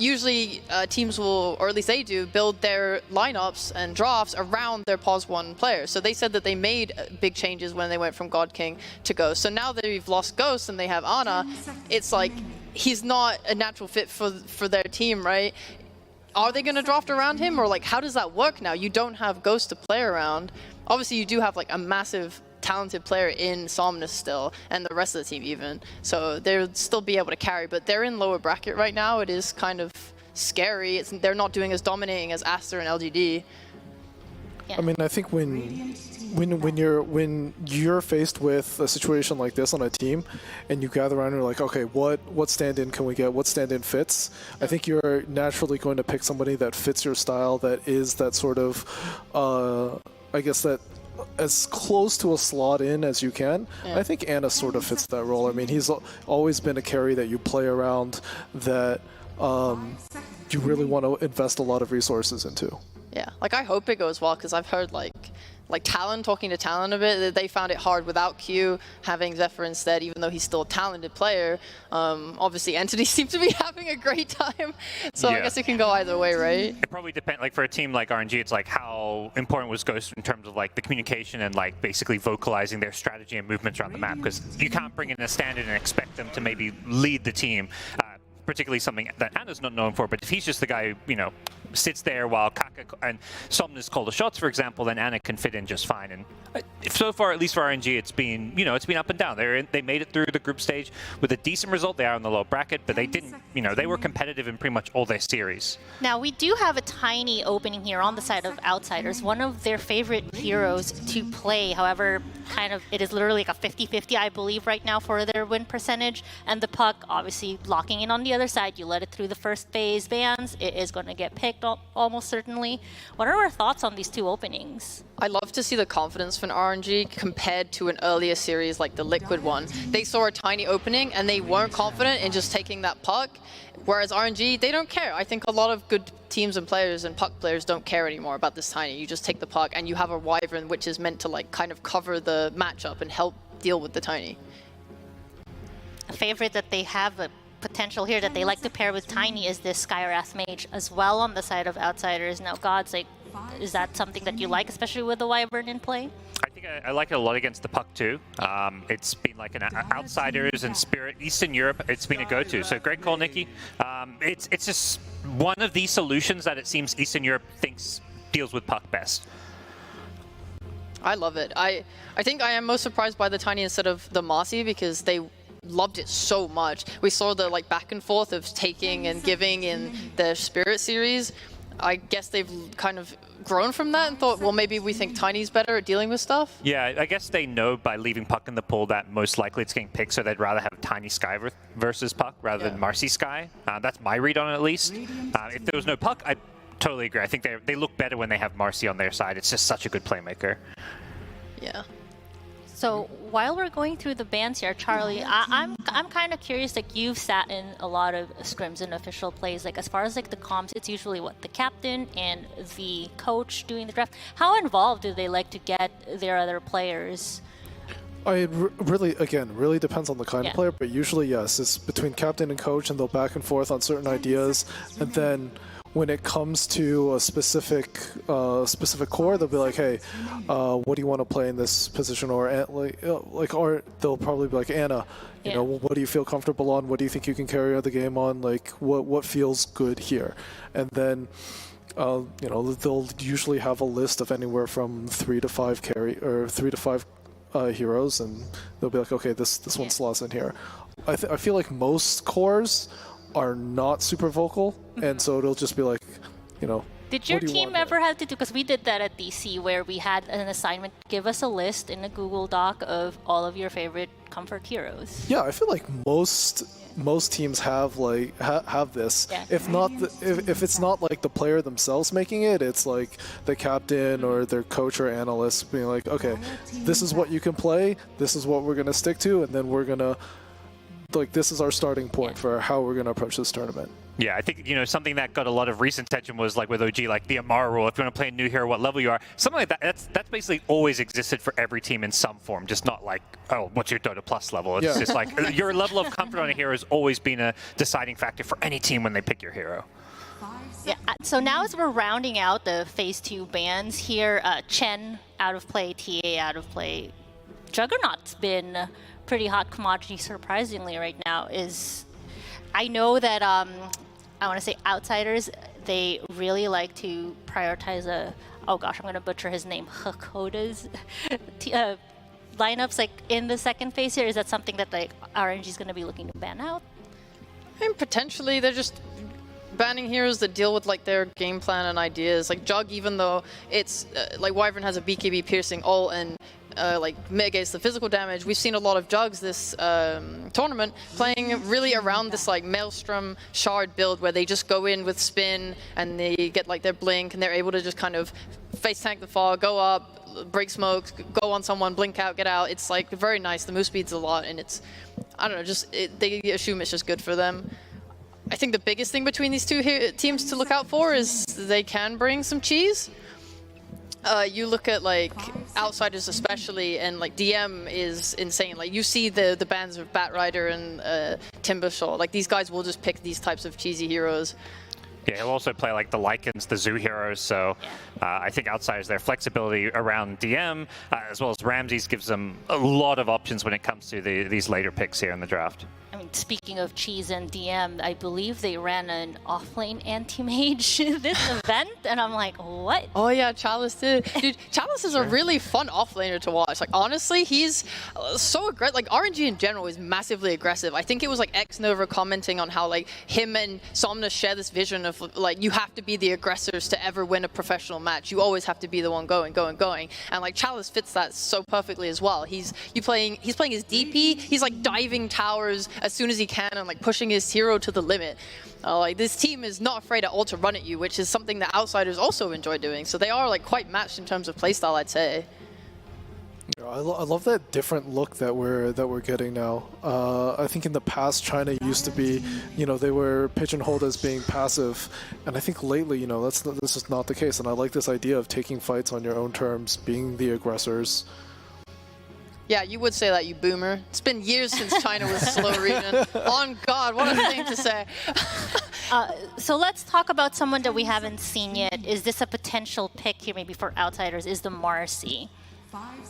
usually teams will, or at least they do, build their lineups and drafts around their POS 1 players. So they said that they made big changes when they went from God King to Ghost. So now that they've lost Ghost and they have Ana, it's like he's not a natural fit for their team, right? Are they going to draft around him, or like how does that work now? You don't have Ghost to play around. Obviously, you do have like a massive talented player in Somnus still, and the rest of the team even. So they'll still be able to carry, but they're in lower bracket right now. It is kind of scary. They're not doing as dominating as Aster and LGD. Yeah. I mean, I think when you're faced with a situation like this on a team, and you gather around and you're like, okay, what stand-in can we get? What stand-in fits? I think you're naturally going to pick somebody that fits your style, that is that sort of, I guess that as close to a slot in as you can. Yeah. I think Ana sort of fits that role. I mean, he's always been a carry that you play around, that you really want to invest a lot of resources into. Yeah, like I hope it goes well, because I've heard like Talon, talking to Talon a bit, that they found it hard without Q, having Zephyr instead, even though he's still a talented player. Obviously, Entity seems to be having a great time, so yeah. I guess it can go either way, right? It probably depends, like for a team like RNG, it's like how important was Ghost in terms of like the communication and like basically vocalizing their strategy and movements around the map, because you can't bring in a stand-in and expect them to maybe lead the team. Particularly something that Ana's not known for, but if he's just the guy who, you know, sits there while Kaka and Somnus call the shots, for example, then Ana can fit in just fine. And so far, at least for RNG, it's been, you know, it's been up and down. They made it through the group stage with a decent result. They are in the low bracket, but they didn't, you know, they were competitive in pretty much all their series. Now, we do have a tiny opening here on the side of Outsiders. One of their favorite heroes to play, however, kind of, it is literally like a 50-50, I believe, right now for their win percentage. And the puck, obviously, locking in on the other side. You let it through the first phase bans, it is going to get picked almost certainly. What are our thoughts on these two openings? I love to see the confidence from RNG compared to an earlier series like the Liquid one. They saw a tiny opening and they weren't confident in just taking that puck, whereas RNG, they don't care. I think a lot of good teams and players and puck players don't care anymore about this tiny. You just take the puck and you have a Wyvern which is meant to like kind of cover the matchup and help deal with the tiny. A favorite that they have a potential here that they like to pair with Tiny is this Skywrath Mage as well on the side of Outsiders. Now, Gods, like, is that something that you like, especially with the Wyvern in play? I think I like it a lot against the puck too. It's been like an Outsiders and Spirit, Eastern Europe, it's been a go-to. So great call, Nikki. It's just one of these solutions that it seems Eastern Europe thinks deals with puck best. I love it. I think I am most surprised by the Tiny instead of the Marcy, because they loved it so much. We saw the like back and forth of taking and giving in the Spirit series. I guess they've kind of grown from that and thought, well, maybe we think Tiny's better at dealing with stuff. Yeah, I guess they know by leaving Puck in the pool that most likely it's getting picked, so they'd rather have Tiny Sky versus Puck rather than Marcy Sky. That's my read on it, at least. If there was no Puck, I totally agree. I think they look better when they have Marcy on their side. It's just such a good playmaker. Yeah. So while we're going through the bans here, Charlie, I'm kind of curious. Like, you've sat in a lot of scrims and official plays. Like, as far as like the comms, it's usually what the captain and the coach doing the draft. How involved do they like to get their other players? It really depends on the kind of player, but usually yes, it's between captain and coach, and they'll back and forth on certain ideas, and then when it comes to a specific core, they'll be like, hey, what do you want to play in this position? Or or they'll probably be like, Ana, you know, what do you feel comfortable on? What do you think you can carry the game on? Like, what feels good here? And then, you know, they'll usually have a list of anywhere from 3 to 5 heroes, and they'll be like, okay, this one slots in here. I feel like most cores are not super vocal, and so it'll just be like, you know. Did your team ever have to do, because we did that at DC, where we had an assignment, give us a list in a Google Doc of all of your favorite comfort heroes? Yeah, I feel like most teams have like have this. Yeah. If not, if it's not like the player themselves making it, it's like the captain or their coach or analyst being like, okay, this is what you can play, this is what we're gonna stick to, and then we're gonna, like, this is our starting point for how we're gonna approach this tournament. Yeah, I think, something that got a lot of recent attention was like with OG, like the Amara rule. If you want to play a new hero, what level you are. Something like that. That's basically always existed for every team in some form, just not like, oh, what's your Dota Plus level? It's just like your level of comfort on a hero has always been a deciding factor for any team when they pick your hero. Yeah, so now as we're rounding out the Phase 2 bans here, Chen out of play, TA out of play. Juggernaut's been a pretty hot commodity, surprisingly, right now. I know that, I want to say Outsiders, they really like to prioritize oh gosh, I'm going to butcher his name, Hakoda's lineups like in the second phase here. Is that something that like RNG is going to be looking to ban out? And potentially they're just banning heroes that deal with like their game plan and ideas. Like Jug, even though it's like Wyvern has a BKB piercing ult and like mitigates the physical damage, we've seen a lot of Jugs this tournament playing really around this like Maelstrom shard build where they just go in with spin and they get like their blink and they're able to just kind of face tank the fog, go up, break smokes, go on someone, blink out, get out. It's like very nice. The move speed's a lot and it's, I don't know, they assume it's just good for them. I think the biggest thing between these two teams to look out for is they can bring some cheese. You look at like Outsiders especially, and like DM is insane. Like you see the bands of Batrider and Timbershaw. Like these guys will just pick these types of cheesy heroes. Yeah, he'll also play like the Lycans, the Zoo heroes. So I think Outsiders, their flexibility around DM as well as Ramses gives them a lot of options when it comes to these later picks here in the draft. I mean, speaking of cheese and DM, I believe they ran an offlane anti-mage this event, and I'm like, what? Oh yeah, Chalice did. Dude, Chalice is a really fun offlaner to watch. Like honestly, he's so aggressive. Like RNG in general is massively aggressive. I think it was like Xnova commenting on how like him and Somnus share this vision of like you have to be the aggressors to ever win a professional match. You always have to be the one going. And like Chalice fits that so perfectly as well. He's playing his DP. He's like diving towers as soon as he can and like pushing his hero to the limit. Like this team is not afraid at all to run at you, which is something that Outsiders also enjoy doing. So they are like quite matched in terms of playstyle, I'd say. I love that different look that we're getting now. I think in the past China used to be, they were pigeonholed as being passive, and I think lately, this is not the case. And I like this idea of taking fights on your own terms, being the aggressors. Yeah, you would say that, you boomer. It's been years since China was slow region. On God, what a thing to say. So let's talk about someone that we haven't seen yet. Is this a potential pick here maybe for Outsiders? Is the Marcy?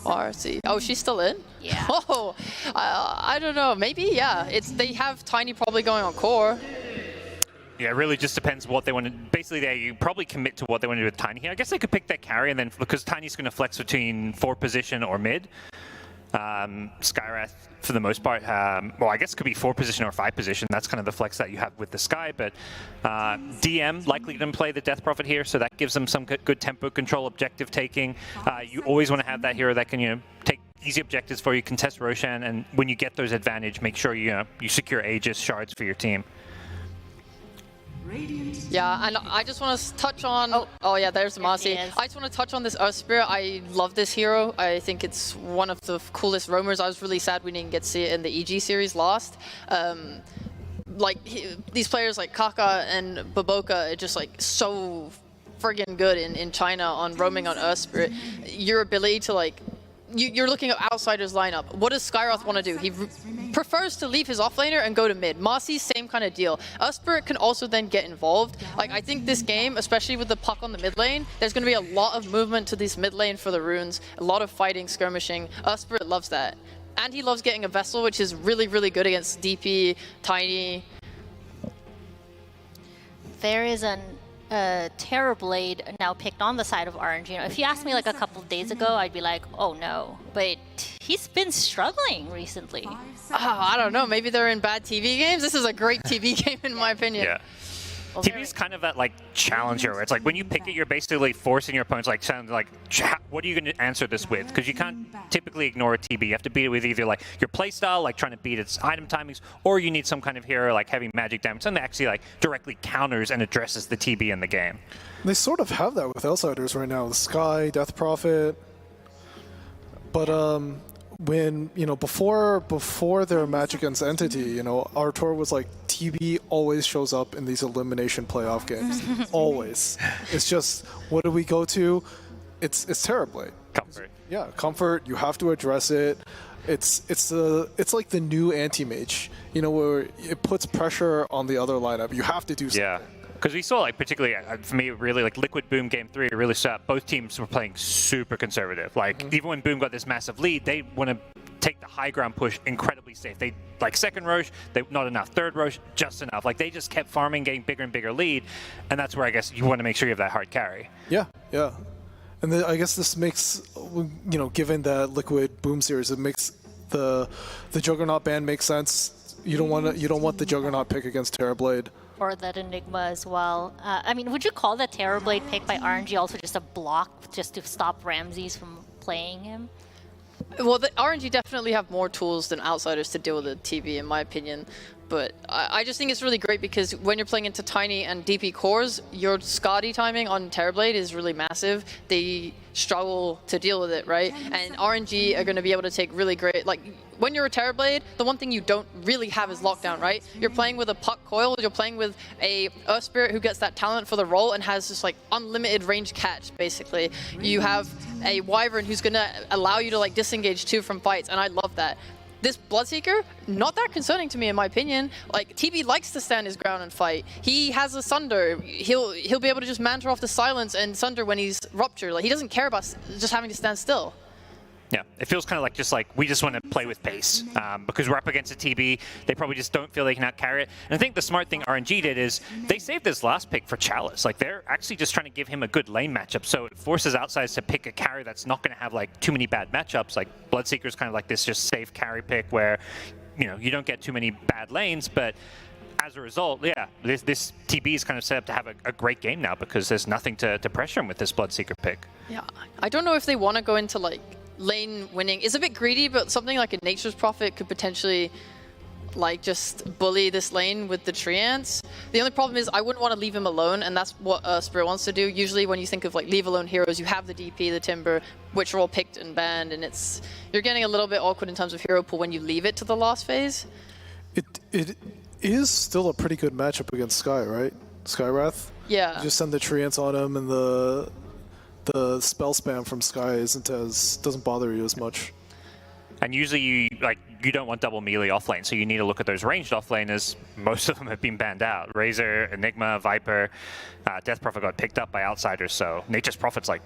Marcy. Oh, she's still in? Yeah. Oh, I don't know. Maybe, yeah. They have Tiny probably going on core. Yeah, it really just depends what they want to. Basically, they probably commit to what they want to do with Tiny here. I guess they could pick their carry, and then because Tiny's going to flex between 4 position or mid. Skywrath, for the most part, well, I guess it could be 4 position or 5 position. That's kind of the flex that you have with the Sky. But DM likely going to play the Death Prophet here, so that gives them some good tempo control, objective taking. You always want to have that hero that can, take easy objectives for you, contest Roshan, and when you get those advantage, make sure you secure Aegis shards for your team. Yeah, and I just want to touch on... Oh yeah, there's Marcy. I just want to touch on this Earth Spirit. I love this hero. I think it's one of the coolest roamers. I was really sad we didn't get to see it in the EG series last. These players like Kaka and Baboka are just like so friggin' good in China on roaming on Earth Spirit. Your ability to like... You're looking at Outsiders lineup. What does Skyroth want to do? He prefers to leave his offlaner and go to mid. Marcy, same kind of deal. Spirit can also then get involved. Like, I think this game, especially with the puck on the mid lane, there's going to be a lot of movement to this mid lane for the runes, a lot of fighting, skirmishing. Spirit loves that. And he loves getting a Vessel, which is really, really good against DP, Tiny. There is a Terrorblade now picked on the side of RNG. If you asked me like a couple of days ago, I'd be like, oh no. But he's been struggling recently. Oh, I don't know. Maybe they're in bad TV games. This is a great TV game in my opinion. Yeah. TV is kind of that like challenger where it's like when you pick it, you're basically forcing your opponents like sound like, what are you going to answer this with? Because you can't typically ignore a TB. You have to beat it with either like your playstyle, like trying to beat its item timings, or you need some kind of hero like heavy magic damage, something that actually like directly counters and addresses the TB in the game. They sort of have that with Outsiders right now. The Sky, Death Prophet. But when before their match against Entity, Artur was like, TB always shows up in these elimination playoff games. Always. It's just, what do we go to? It's Terrorblade. Comfort. Yeah, comfort. You have to address it. It's like the new anti-mage, where it puts pressure on the other lineup. You have to do something. Yeah. Because we saw, like, particularly, for me, really, like, Liquid Boom Game 3 really shut up. Both teams were playing super conservative. Like, even when Boom got this massive lead, they want to take the high ground push incredibly safe. They, like, second Roche, not enough. Third Roche, just enough. Like, they just kept farming, getting bigger and bigger lead. And that's where I guess you want to make sure you have that hard carry. Yeah, yeah. And then I guess this makes, given that Liquid Boom series, it makes the Juggernaut ban make sense. You don't want the Juggernaut pick against Terrorblade. Or that Enigma as well. I mean, would you call that Terrorblade pick by RNG also just a block just to stop Ramses from playing him? Well, the RNG definitely have more tools than Outsiders to deal with the TV, in my opinion. But I just think it's really great because when you're playing into Tiny and DP cores, your Scotty timing on Terrorblade is really massive. They struggle to deal with it, right? And RNG are going to be able to take really great, like, when you're a Terrorblade, the one thing you don't really have is lockdown, right? You're playing with a Puck Coil, you're playing with a Earth Spirit who gets that talent for the role and has just, like, unlimited range catch, basically. You have a Wyvern who's going to allow you to, like, disengage too from fights, and I love that. This Bloodseeker, not that concerning to me, in my opinion. Like, TB likes to stand his ground and fight. He has a Sunder. He'll be able to just mantra off the silence and Sunder when he's Rupture. Like, he doesn't care about just having to stand still. Yeah, it feels kind of like we just want to play with pace because we're up against a TB. They probably just don't feel they can out-carry it. And I think the smart thing RNG did is they saved this last pick for Chalice. Like, they're actually just trying to give him a good lane matchup, so it forces Outsiders to pick a carry that's not going to have, like, too many bad matchups. Like, Bloodseeker's kind of like this just safe carry pick where, you don't get too many bad lanes, but as a result, yeah, this TB is kind of set up to have a great game now because there's nothing to pressure him with this Bloodseeker pick. Yeah, I don't know if they want to go into, like, lane winning. It's a bit greedy, but something like a Nature's Prophet could potentially, like, just bully this lane with the Treants. The only problem is I wouldn't want to leave him alone, and that's what Spirit wants to do. Usually when you think of, like, leave alone heroes, you have the DP, the Timber, which are all picked and banned, and you're getting a little bit awkward in terms of hero pool when you leave it to the last phase. It is still a pretty good matchup against Sky, right? Skywrath? Yeah. You just send the Treants on him, and the spell spam from Sky doesn't bother you as much. And usually you don't want double melee offlane, so you need to look at those ranged offlaners. Most of them have been banned out. Razor, Enigma, Viper, Death Prophet got picked up by Outsiders, so Nature's Prophet's like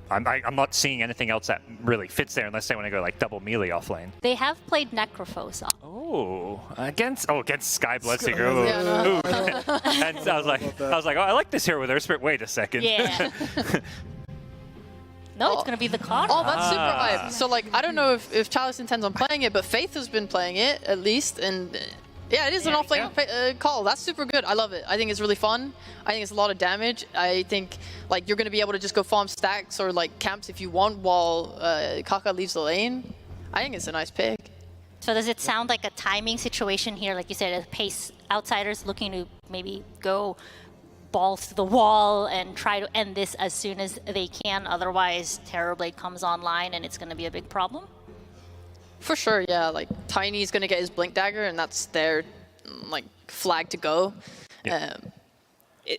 I'm not seeing anything else that really fits there unless they want to go, like, double melee offlane. They have played Necrophos. Oh, against Sky Bloodseeker. And I was like, oh, I like this hero with Earth Spirit. Wait a second. Yeah. No, it's going to be the card. Oh, that's super hype. So, like, I don't know if Chalice intends on playing it, but Faith has been playing it, at least, and yeah, it is an offlane call. That's super good. I love it. I think it's really fun. I think it's a lot of damage. I think, like, you're going to be able to just go farm stacks or, like, camps if you want while Kaka leaves the lane. I think it's a nice pick. So does it sound like a timing situation here? Like you said, a pace Outsiders looking to maybe go balls to the wall and try to end this as soon as they can. Otherwise, Terrorblade comes online and it's going to be a big problem. For sure, yeah. Like, Tiny's going to get his Blink Dagger, and that's their, like, flag to go. Yeah.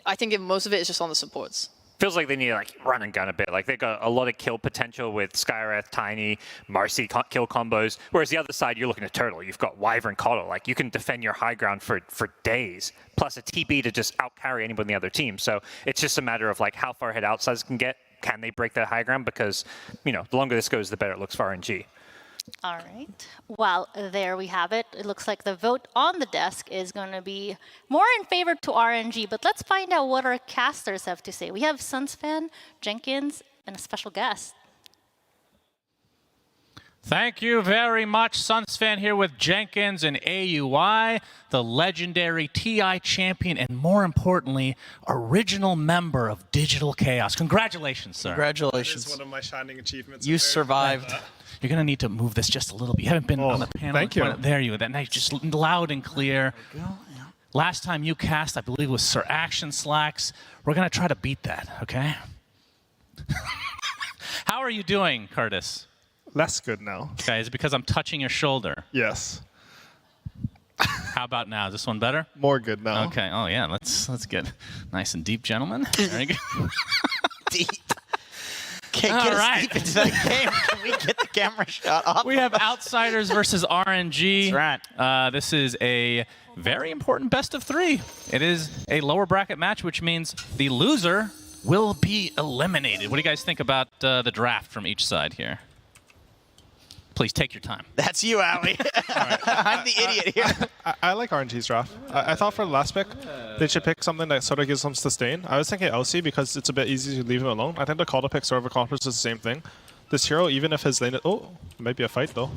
I think most of it is just on the supports. Feels like they need to, like, run and gun a bit. Like, they've got a lot of kill potential with Skywrath, Tiny, Marcy kill combos. Whereas the other side, you're looking at Turtle. You've got Wyvern, Coddle. Like, you can defend your high ground for days. Plus a TB to just out-carry anyone on the other team. So it's just a matter of, like, how far ahead Outsiders can get. Can they break that high ground? Because, the longer this goes, the better it looks for RNG. All right. Well, there we have it. It looks like the vote on the desk is going to be more in favor to RNG, but let's find out what our casters have to say. We have Sunsfan, Jenkins, and a special guest. Thank you very much. Sunsfan here with Jenkins and AUI, the legendary TI champion, and more importantly, original member of Digital Chaos. Congratulations, sir. Congratulations. It's one of my shining achievements. You survived. You're going to need to move this just a little bit. You haven't been on the panel. Thank you. There you go. That night, just loud and clear. There we go. Yeah. Last time you cast, I believe, was Sir Action Slacks. We're going to try to beat that, okay? How are you doing, Curtis? less good now. Okay, is it because I'm touching your shoulder? Yes. How about now? Is this one better? More good now. Okay. Oh yeah. Let's get nice and deep, gentlemen. Very good. Deep. Can't get us deep into that game. Can we get the camera shot off? We have Outsiders versus RNG. That's right. This is a very important best of 3. It is a lower bracket match, which means the loser will be eliminated. What do you guys think about the draft from each side here? Please take your time. That's you, Howie. I'm the idiot here. I like RNG's draft. I thought for the last pick, they should pick something that sort of gives them sustain. I was thinking LC because it's a bit easy to leave him alone. I think the call to pick sort of accomplishes the same thing. This hero, even if his lane... Oh, it might be a fight, though.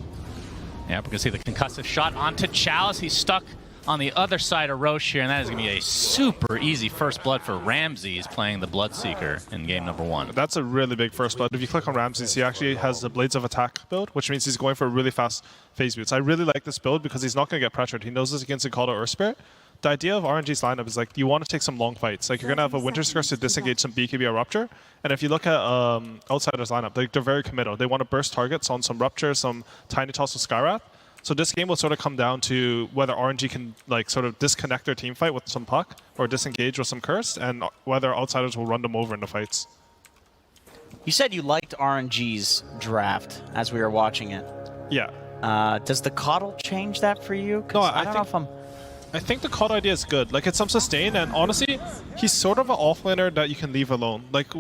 Yeah, we can see the concussive shot onto Chalice. He's stuck on the other side of Roche here, and that is going to be a super easy first blood for Ramsey. He's playing the Bloodseeker in game number 1. That's a really big first blood. If you click on Ramses, he actually has the Blades of Attack build, which means he's going for really fast phase boots. I really like this build because he's not going to get pressured. He knows this against a Call to Earth Spirit. The idea of RNG's lineup is like you want to take some long fights. Like you're going to have a Winter's Curse to disengage some BKB or Rupture. And if you look at Outsiders' lineup, they're very committal. They want to burst targets on some Rupture, some Tiny Toss with Skywrath. So this game will sort of come down to whether RNG can like sort of disconnect their team fight with some puck or disengage with some curse, and whether Outsiders will run them over in the fights. You said you liked RNG's draft as we were watching it. Yeah. Does the Coddle change that for you? No, I don't know if I'm... I think the COD idea is good. Like, it's some sustain, and honestly, he's sort of an offlaner that you can leave alone. Like,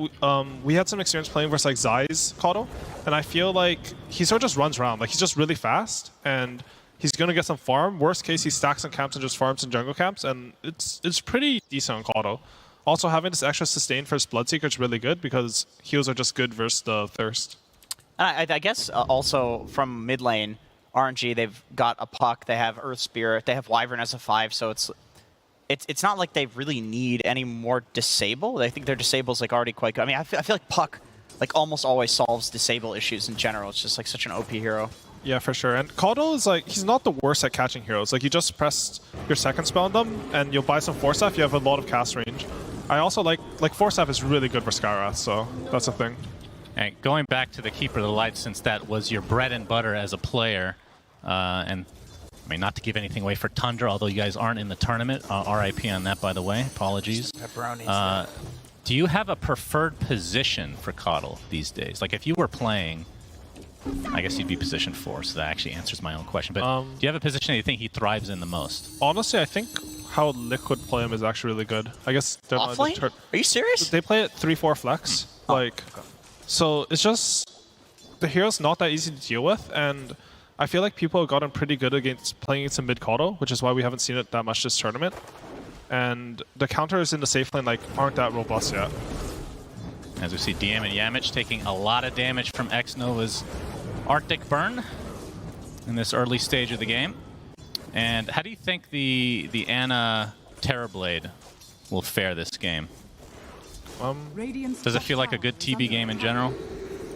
we had some experience playing versus, like, Zai's COD, and I feel like he sort of just runs around. Like, he's just really fast, and he's going to get some farm. Worst case, he stacks in camps and just farms in jungle camps, and it's pretty decent on COD. Also, having this extra sustain for his Bloodseeker is really good, because heals are just good versus the Thirst. I guess also from mid lane, RNG, they've got a puck, they have Earth Spirit, they have Wyvern as a 5, so it's not like they really need any more disable. I think their disable is like already quite good. I mean, I feel like puck like almost always solves disable issues in general. It's just like such an OP hero. Yeah, for sure. And Caudle is like, he's not the worst at catching heroes. Like, you just press your second spell on them, and you'll buy some Force Staff, you have a lot of cast range. I also like Force Staff is really good for Skywrath, so that's a thing. And going back to the Keeper of the Light, since that was your bread and butter as a player, and I mean, not to give anything away for Tundra, although you guys aren't in the tournament. RIP on that, by the way. Apologies. Pepperonis. Do you have a preferred position for Caudle these days? Like, if you were playing, I guess you'd be position 4, so that actually answers my own question. But do you have a position that you think he thrives in the most? Honestly, I think how Liquid play him is actually really good. I guess they're not Offlane? Are you serious? They play it 3-4 flex. So it's just the hero's not that easy to deal with, and I feel like people have gotten pretty good against playing against a mid Caudle, which is why we haven't seen it that much this tournament. And the counters in the safe lane aren't that robust yet. As we see DM and Yamich taking a lot of damage from X-Nova's Arctic Burn in this early stage of the game. And how do you think the Ana Terrorblade will fare this game? Does it feel like a good TB game in general?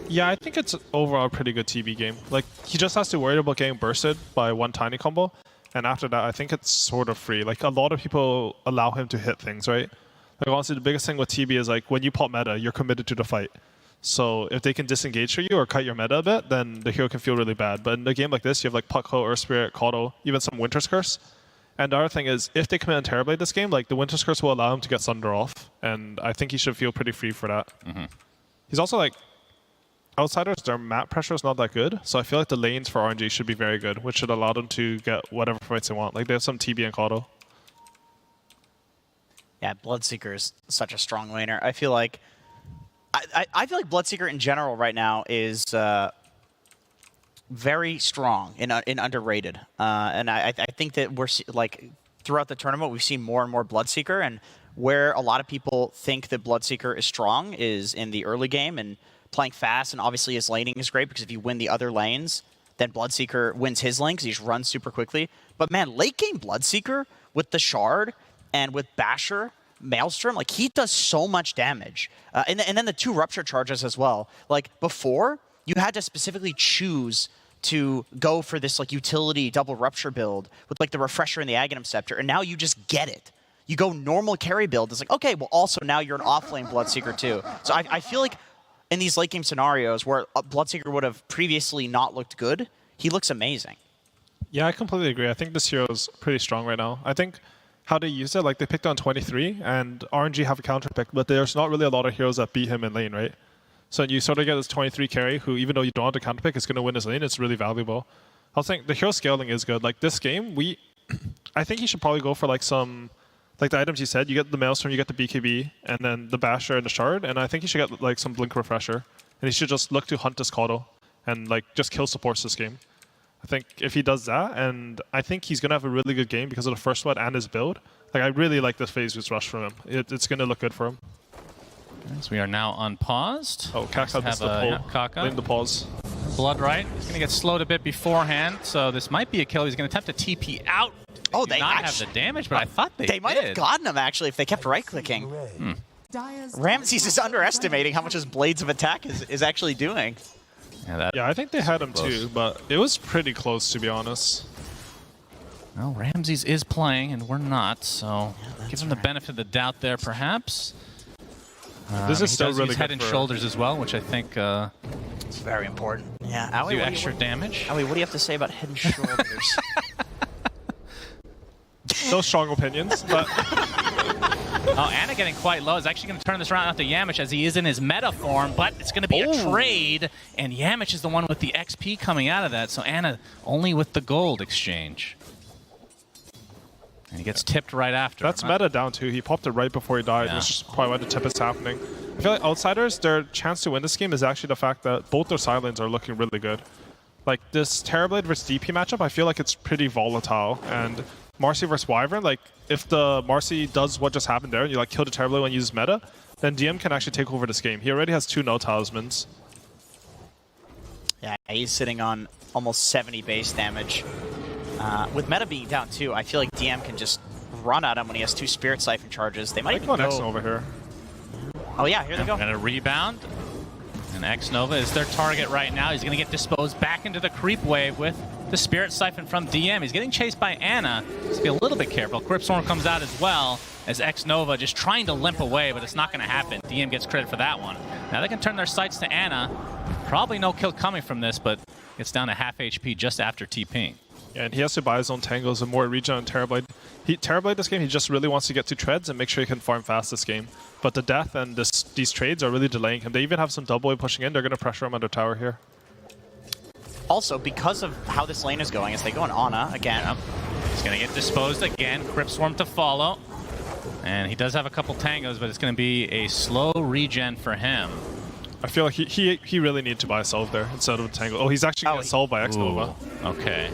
Yeah, I think it's overall a pretty good TB game. Like, he just has to worry about getting bursted by one tiny combo, and after that, I think it's sort of free. Like, a lot of people allow him to hit things, right? Like, honestly, the biggest thing with TB is, like, when you pop meta, you're committed to the fight. So if they can disengage for you or cut your meta a bit, then the hero can feel really bad. But in a game like this, you have, like, Puckho, Earth Spirit, Caudle, even some Winter's Curse. And the other thing is, if they commit on Terrorblade this game, like, the Winter's Curse will allow him to get Sunder off, and I think he should feel pretty free for that. He's also, like, Outsiders, their map pressure is not that good, so I feel like the lanes for RNG should be very good, which should allow them to get whatever fights they want. Like, they have some TB and Caudle. Yeah, Bloodseeker is such a strong laner. I feel like I feel like Bloodseeker in general right now is very strong and underrated. And I think that we're like throughout the tournament we've seen more and more Bloodseeker, and where a lot of people think that Bloodseeker is strong is in the early game and playing fast, and obviously his laning is great because if you win the other lanes, then Bloodseeker wins his lane because he just runs super quickly. But man, late game Bloodseeker with the Shard and with Basher, Maelstrom, like he does so much damage. And then the 2 Rupture charges as well. Like before, you had to specifically choose to go for this like utility double Rupture build with like the Refresher and the Aghanim Scepter, and now you just get it. You go normal carry build. It's like, okay, well also now you're an offlane Bloodseeker too. So I feel like in these late game scenarios where Bloodseeker would have previously not looked good, he looks amazing. Yeah, I completely agree. I think this hero is pretty strong right now. I think how they use it, like they picked on 23, and RNG have a counter pick, but there's not really a lot of heroes that beat him in lane, right? So you sort of get this 23 carry who, even though you don't have to counter pick, is going to win his lane. It's really valuable. I was thinking the hero scaling is good. Like this game, I think he should probably go for like some, like the items you said. You get the Maelstrom, you get the BKB, and then the Basher and the Shard, and I think he should get like some Blink Refresher. And he should just look to hunt this Coddle and like just kill supports this game. I think if he does that, and I think he's going to have a really good game because of the first blood and his build. Like I really like this phase boost rush from him. It's going to look good for him. So we are now unpaused. Oh, Kaka missed the pull. Yeah, Kaka. Blame the pause. Blood right. He's going to get slowed a bit beforehand, so this might be a kill. He's going to attempt to TP out. Oh, they they not actually, have the damage, but I thought they might have gotten him actually if they kept right-clicking. Ramses is underestimating how much his Blades of Attack is actually doing. Yeah, I think they had him too, but it was pretty close to be honest. Well, Ramses is playing, and we're not, so give him the benefit of the doubt there, perhaps. This is still really good head and shoulders as well, which I think it's very important. Yeah, Owie, do extra damage. Owie, what do you have to say about head and shoulders? No strong opinions, but oh, Ana getting quite low. Is actually going to turn this around after Yamich as he is in his meta form, but it's going to be a trade, and Yamich is the one with the XP coming out of that, so Ana only with the gold exchange. And he gets tipped right after. That's meta down too. He popped it right before he died, which is probably why the tip is happening. I feel like Outsiders, their chance to win this game is actually the fact that both their side lanes are looking really good. Like this Terrorblade versus DP matchup, I feel like it's pretty volatile. And Marcy versus Wyvern, like if the Marcy does what just happened there, and you like kill the Terrorblade when you use meta, then DM can actually take over this game. He already has 2 no talismans. Yeah, he's sitting on almost 70 base damage. With meta being down too, I feel like DM can just run at him when he has 2 Spirit Siphon charges. They might even go over here. Oh yeah, here they go. And a rebound. And X-Nova is their target right now. He's going to get disposed back into the creep wave with the Spirit Siphon from DM. He's getting chased by Ana. Just be a little bit careful. Cryptstorm comes out as well as X-Nova just trying to limp away, but it's not going to happen. DM gets credit for that one. Now they can turn their sights to Ana. Probably no kill coming from this, but it's down to half HP just after TPing. Yeah, and he has to buy his own tangles and more regen on Terrorblade. Terrorblade this game, he just really wants to get to treads and make sure he can farm fast this game. But the death and these trades are really delaying him. They even have some double wave pushing in. They're going to pressure him under tower here. Also, because of how this lane is going, as they go on Ana again. Yep. He's going to get disposed again. Cryptstorm to follow. And he does have a couple tangos, but it's going to be a slow regen for him. I feel like he really needed to buy a Solve there instead of a tangle. Oh, he's actually going to Solve by X-Nova. Okay.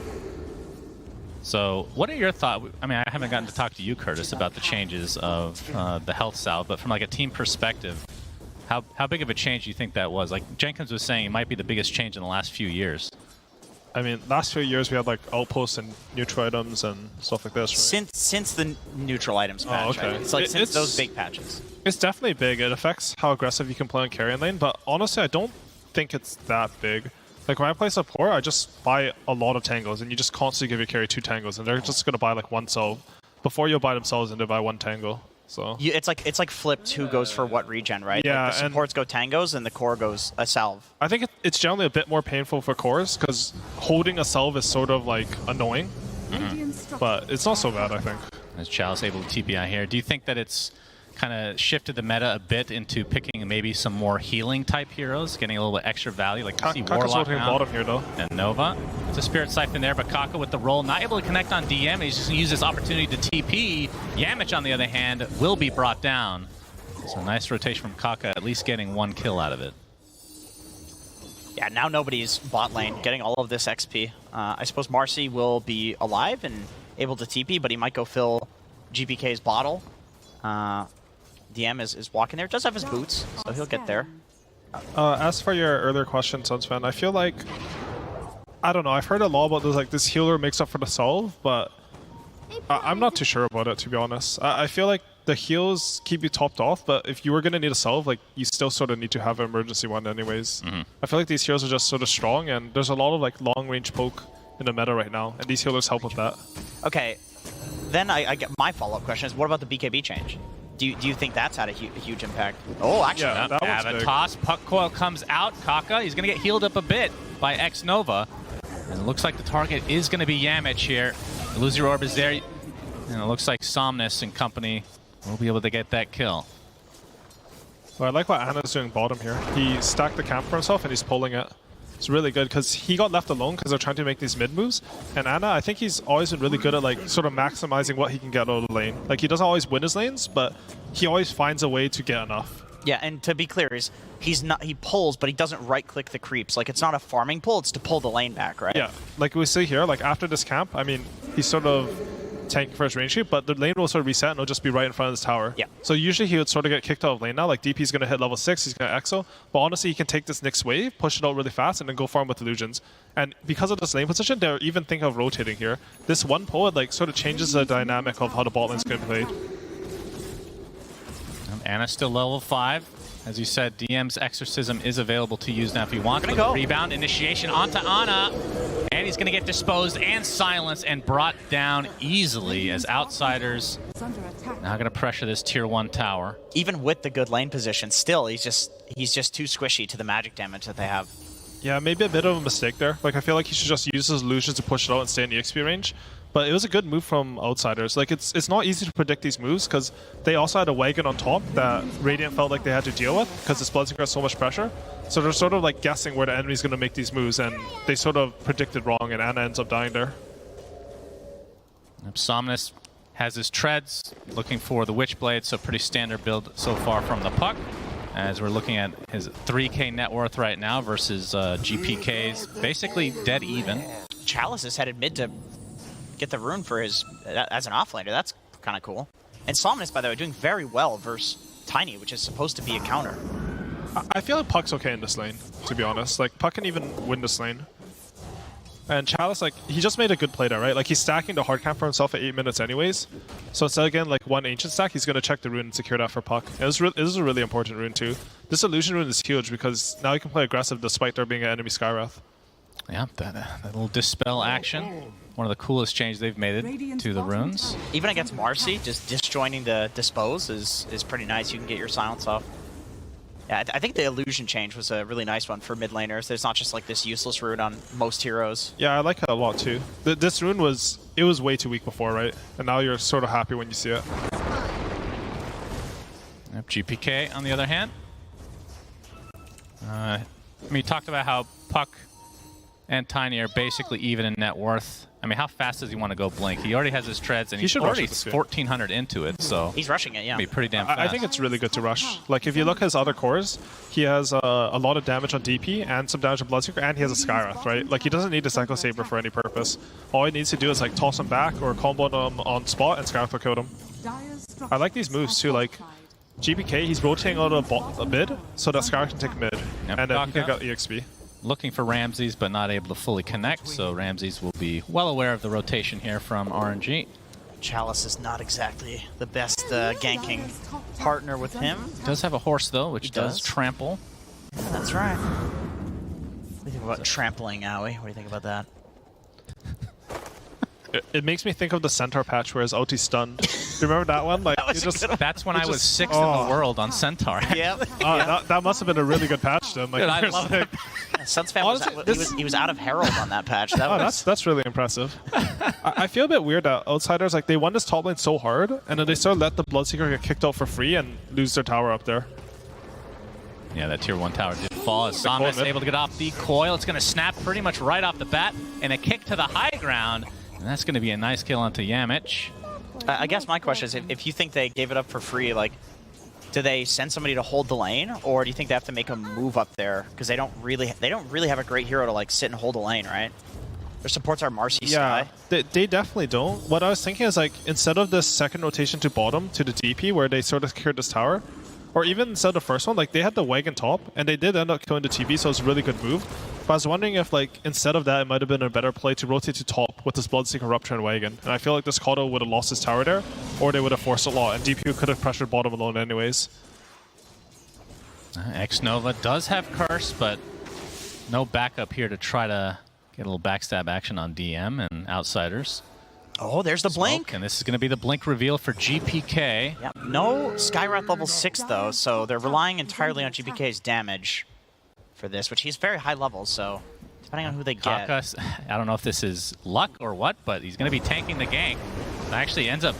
So, what are your thoughts? I mean, I haven't gotten to talk to you, Curtis, about the changes of the health salve, but from like a team perspective, how big of a change do you think that was? Like Jenkins was saying, it might be the biggest change in the last few years. I mean, last few years we had like outposts and neutral items and stuff like this, right? Since the neutral items patch, okay. It's like since those big patches. It's definitely big. It affects how aggressive you can play on carry lane, but honestly, I don't think it's that big. Like when I play support, I just buy a lot of tangles, and you just constantly give your carry 2 tangles, and they're just gonna buy like 1 Solve. Before you'll buy themselves, and they buy 1 tangle. So it's like flipped who goes for what regen, right? Yeah, like the supports go tangos, and the core goes a salve. I think it's generally a bit more painful for cores because holding a salve is sort of like annoying, but it's not so bad, I think. As Chalice able to TP out here, do you think that it's kind of shifted the meta a bit into picking maybe some more healing type heroes, getting a little bit extra value, like you see Warlock now, bottom here, though. And Nova. It's a Spirit Siphon there, but Kaka with the roll, not able to connect on DM, and he's just going to use this opportunity to TP. Yamich, on the other hand, will be brought down. So nice rotation from Kaka, at least getting 1 kill out of it. Yeah, now nobody's bot lane getting all of this XP. I suppose Marcy will be alive and able to TP, but he might go fill GPK's bottle. DM is walking there. Does have his boots, so he'll get there. As for your earlier question, Sunsfan, I feel like I don't know. I've heard a lot about this healer makes up for the solve, but I'm not too sure about it, to be honest. I feel like the heals keep you topped off, but if you were gonna need a solve, like you still sort of need to have an emergency one anyways. I feel like these heroes are just sort of strong, and there's a lot of like long range poke in the meta right now, and these healers help with that. Okay, then I get my follow-up question is, what about the BKB change? Do you think that's had a huge impact? Oh, actually, Yeah, that one's big. Toss, puck coil comes out. Kaka, he's going to get healed up a bit by X-Nova. And it looks like the target is going to be Yamich here. Illusory Orb is there. And it looks like Somnus and company will be able to get that kill. Well, I like what Anna's doing bottom here. He stacked the camp for himself and he's pulling it. It's really good because he got left alone because they're trying to make these mid moves. And Anna, I think he's always been really good at like sort of maximizing what he can get out of the lane. Like he doesn't always win his lanes, but he always finds a way to get enough. Yeah, and to be clear, he pulls, but he doesn't right-click the creeps. Like it's not a farming pull; it's to pull the lane back, right? Yeah, like we see here, like after this camp, I mean, he's sort of tanking for his range creep, but the lane will sort of reset and it'll just be right in front of this tower. Yeah. So usually he would sort of get kicked out of lane now. Like DP's going to hit level 6, he's going to exo. But honestly, he can take this next wave, push it out really fast, and then go farm with illusions. And because of this lane position, they're even thinking of rotating here. This one pull, like, sort of changes the dynamic of how the bot lane's going to be played. Anna's still level 5. As you said, DM's Exorcism is available to use now if you want. Go. Rebound, initiation onto Ana. And he's going to get disposed and silenced and brought down easily as Outsiders now going to pressure this tier 1 tower. Even with the good lane position, still he's just too squishy to the magic damage that they have. Yeah, maybe a bit of a mistake there. Like, I feel like he should just use his illusions to push it out and stay in the EXP range. But it was a good move from Outsiders. Like, it's not easy to predict these moves because they also had a wagon on top that Radiant felt like they had to deal with because this Bloodseeker has so much pressure. So they're sort of like guessing where the enemy's going to make these moves, and they sort of predicted wrong, and Anna ends up dying there. Somnus has his treads, looking for the Witchblade, so pretty standard build so far from the puck. As we're looking at his 3k net worth right now versus GPK's basically dead even. Chalice is headed mid to get the rune for his as an offlaner. That's kind of cool. And Somnus, by the way, doing very well versus Tiny, which is supposed to be a counter. I feel like Puck's okay in this lane, to be honest. Like, Puck can even win this lane. And Chalice, like, he just made a good play there, right? Like, he's stacking the hard camp for himself at 8 minutes anyways. So instead of getting, like, one Ancient stack, he's going to check the rune and secure that for Puck. And this is a really important rune, too. This Illusion rune is huge because now you can play aggressive despite there being an enemy Skywrath. Yeah, that little Dispel action. One of the coolest changes they've made it to the runes. Even against Marcy, just disjoining the Dispose is pretty nice. You can get your silence off. Yeah, I think the Illusion change was a really nice one for mid laners. There's not just like this useless rune on most heroes. Yeah, I like it a lot too. This rune was way too weak before, right? And now you're sort of happy when you see it. Yep, GPK, on the other hand. I mean, you talked about how Puck and Tiny are basically even in net worth. I mean, how fast does he want to go Blink? He already has his treads, and he's already 1,400 into it, so... He's rushing it, yeah. Be pretty damn fast. I think it's really good to rush. Like, if you look at his other cores, he has a lot of damage on DP and some damage on Bloodseeker, and he has a Skywrath, right? Like, he doesn't need a Cycle Saber for any purpose. All he needs to do is, like, toss him back or combo him on spot, and Skywrath will kill him. I like these moves, too. Like, GPK, he's rotating out a mid, so that Skywrath can take mid, and then he can get EXP. Looking for Ramses, but not able to fully connect, so Ramses will be well aware of the rotation here from RNG. Chalice is not exactly the best ganking partner with him. Does have a horse, though, which does trample. Yeah, that's right. What do you think about trampling, Owie? What do you think about that? It makes me think of the Centaur patch where his ulti's stunned. Remember that one? Like, that's when I was 6th in the world on Centaur. Yep. That must have been a really good patch then. Like, Dude, I love it. Suns fan he was out of Herald on that patch. That's really impressive. I feel a bit weird that Outsiders, like, they won this top lane so hard, and then they sort of let the Bloodseeker get kicked out for free and lose their tower up there. Yeah, that tier 1 tower did fall as Somnus able to get off the coil. It's going to snap pretty much right off the bat, and a kick to the high ground. And that's going to be a nice kill onto Yamich. I guess my question is, if you think they gave it up for free, like, do they send somebody to hold the lane, or do you think they have to make a move up there because they don't really have a great hero to like sit and hold a lane, right? Their supports are Marcy Sky. They definitely don't. What I was thinking is, like, instead of this second rotation to bottom to the DP where they sort of secured this tower, or even instead of the first one, like, they had the wagon top and they did end up killing the TP, so it's a really good move. But I was wondering if, like, instead of that, it might have been a better play to rotate to top with this Bloodseeker Rupture and wagon. And I feel like this Kato would have lost his tower there, or they would have forced a lot, and DPU could have pressured bottom alone anyways. X-Nova does have Curse, but no backup here to try to get a little backstab action on DM and Outsiders. Oh, there's the blink. And this is going to be the blink reveal for GPK. Yeah, no Skywrath level 6 though, so they're relying entirely on GPK's damage for this, which he's very high level, so depending on who they get. Kaka, I don't know if this is luck or what, but he's going to be tanking the gank. It actually ends up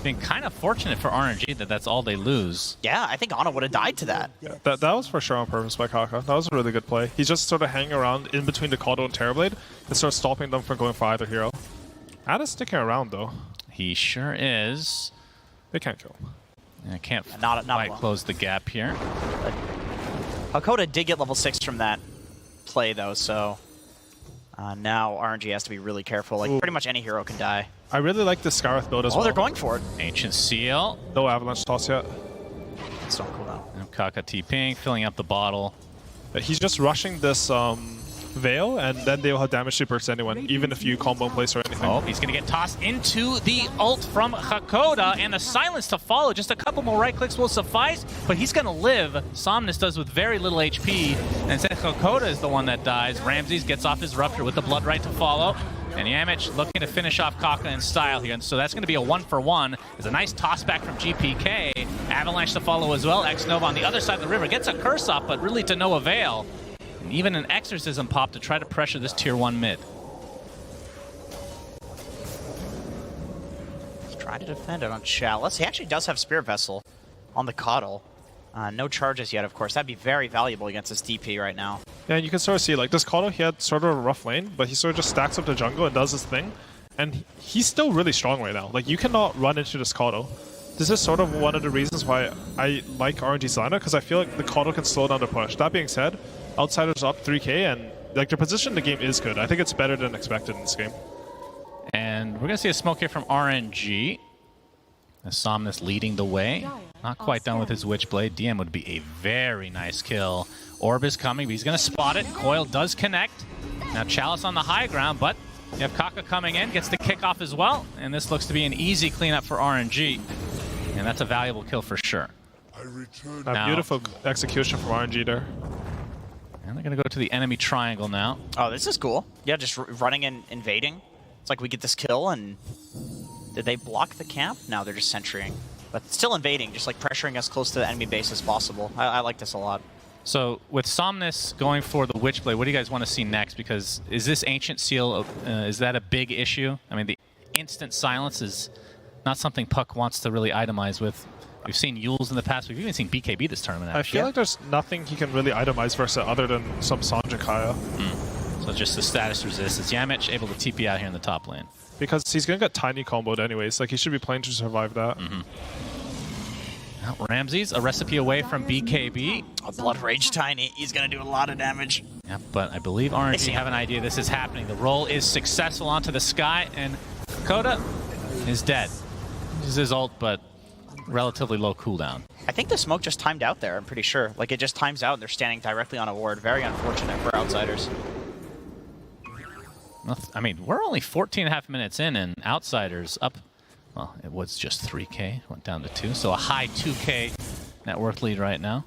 being kind of fortunate for RNG that that's all they lose. Yeah, I think Ana would have died to that. Yeah, that was for sure on purpose by Kaka. That was a really good play. He's just sort of hanging around in between the Kato and Terrorblade and sort of stopping them from going for either hero. Ana's sticking around though. He sure is. They can't kill him. I can't Not quite well. close the gap here. Hakoda did get level 6 from that play though, so now RNG has to be really careful. Like pretty much any hero can die. I really like the Skywrath build as well. Oh, they're going for it. Ancient Seal. No avalanche toss yet. It's not cool though. And Kaka TPing, filling up the bottle. But he's just rushing this Veil, and then they'll have damage to burst anyone, even if you combo in place or anything. Oh, he's going to get tossed into the ult from Hakoda, and the silence to follow. Just a couple more right clicks will suffice, but he's going to live. Somnus does with very little HP, and instead Hakoda is the one that dies. Ramses gets off his Rupture with the Blood Right to follow. And Yamich looking to finish off Kaka in style here. And so that's going to be a 1-for-1. There's a nice toss back from GPK. Avalanche to follow as well. X-Nova on the other side of the river. Gets a curse off, but really to no avail. And even an Exorcism pop to try to pressure this tier 1 mid. Let's try to defend it on Chalice. He actually does have Spirit Vessel on the Coddle. No charges yet, of course. That'd be very valuable against this DP right now. Yeah, and you can sort of see, like, this Kato, he had sort of a rough lane, but he sort of just stacks up the jungle and does his thing. And he's still really strong right now. Like, you cannot run into this Kato. This is sort of one of the reasons why I like RNG's lineup, because I feel like the Kato can slow down the push. That being said, Outsiders up 3k, and like their position in the game is good. I think it's better than expected in this game. And we're going to see a smoke here from RNG. Somnus leading the way. Not quite done with his Witchblade. DM would be a very nice kill. Orb is coming, but he's going to spot it. Coil does connect. Now Chalice on the high ground, but you have Kaka coming in, gets the kickoff as well. And this looks to be an easy cleanup for RNG. And that's a valuable kill for sure. Now, beautiful execution from RNG there. And they're going to go to the enemy triangle now. Oh, this is cool. Yeah, just running and invading. It's like we get this kill, and did they block the camp? No, they're just sentrying. But still invading, just like pressuring us close to the enemy base as possible. I like this a lot. So with Somnus going for the Witchblade, what do you guys want to see next? Because is this Ancient Seal, is that a big issue? I mean, the instant silence is not something Puck wants to really itemize with. We've seen Yules in the past. We've even seen BKB this tournament, actually. I feel like there's nothing he can really itemize versus it other than some Sanjakaya. So just the status resist. Is Yamich able to TP out here in the top lane? Because he's going to get tiny comboed anyways. Like, he should be playing to survive that. Now, Ramses, a recipe away from BKB. A Blood Rage Tiny. He's going to do a lot of damage. Yeah, but I believe RNG have an idea this is happening. The roll is successful onto the sky, and Koda is dead. This is his ult, but relatively low cooldown. I think the smoke just timed out there, I'm pretty sure. Like, it just times out and they're standing directly on a ward. Very unfortunate for Outsiders. I mean, we're only 14.5 minutes in, and Outsiders up, well, it was just 3K, went down to 2, so a high 2K net worth lead right now.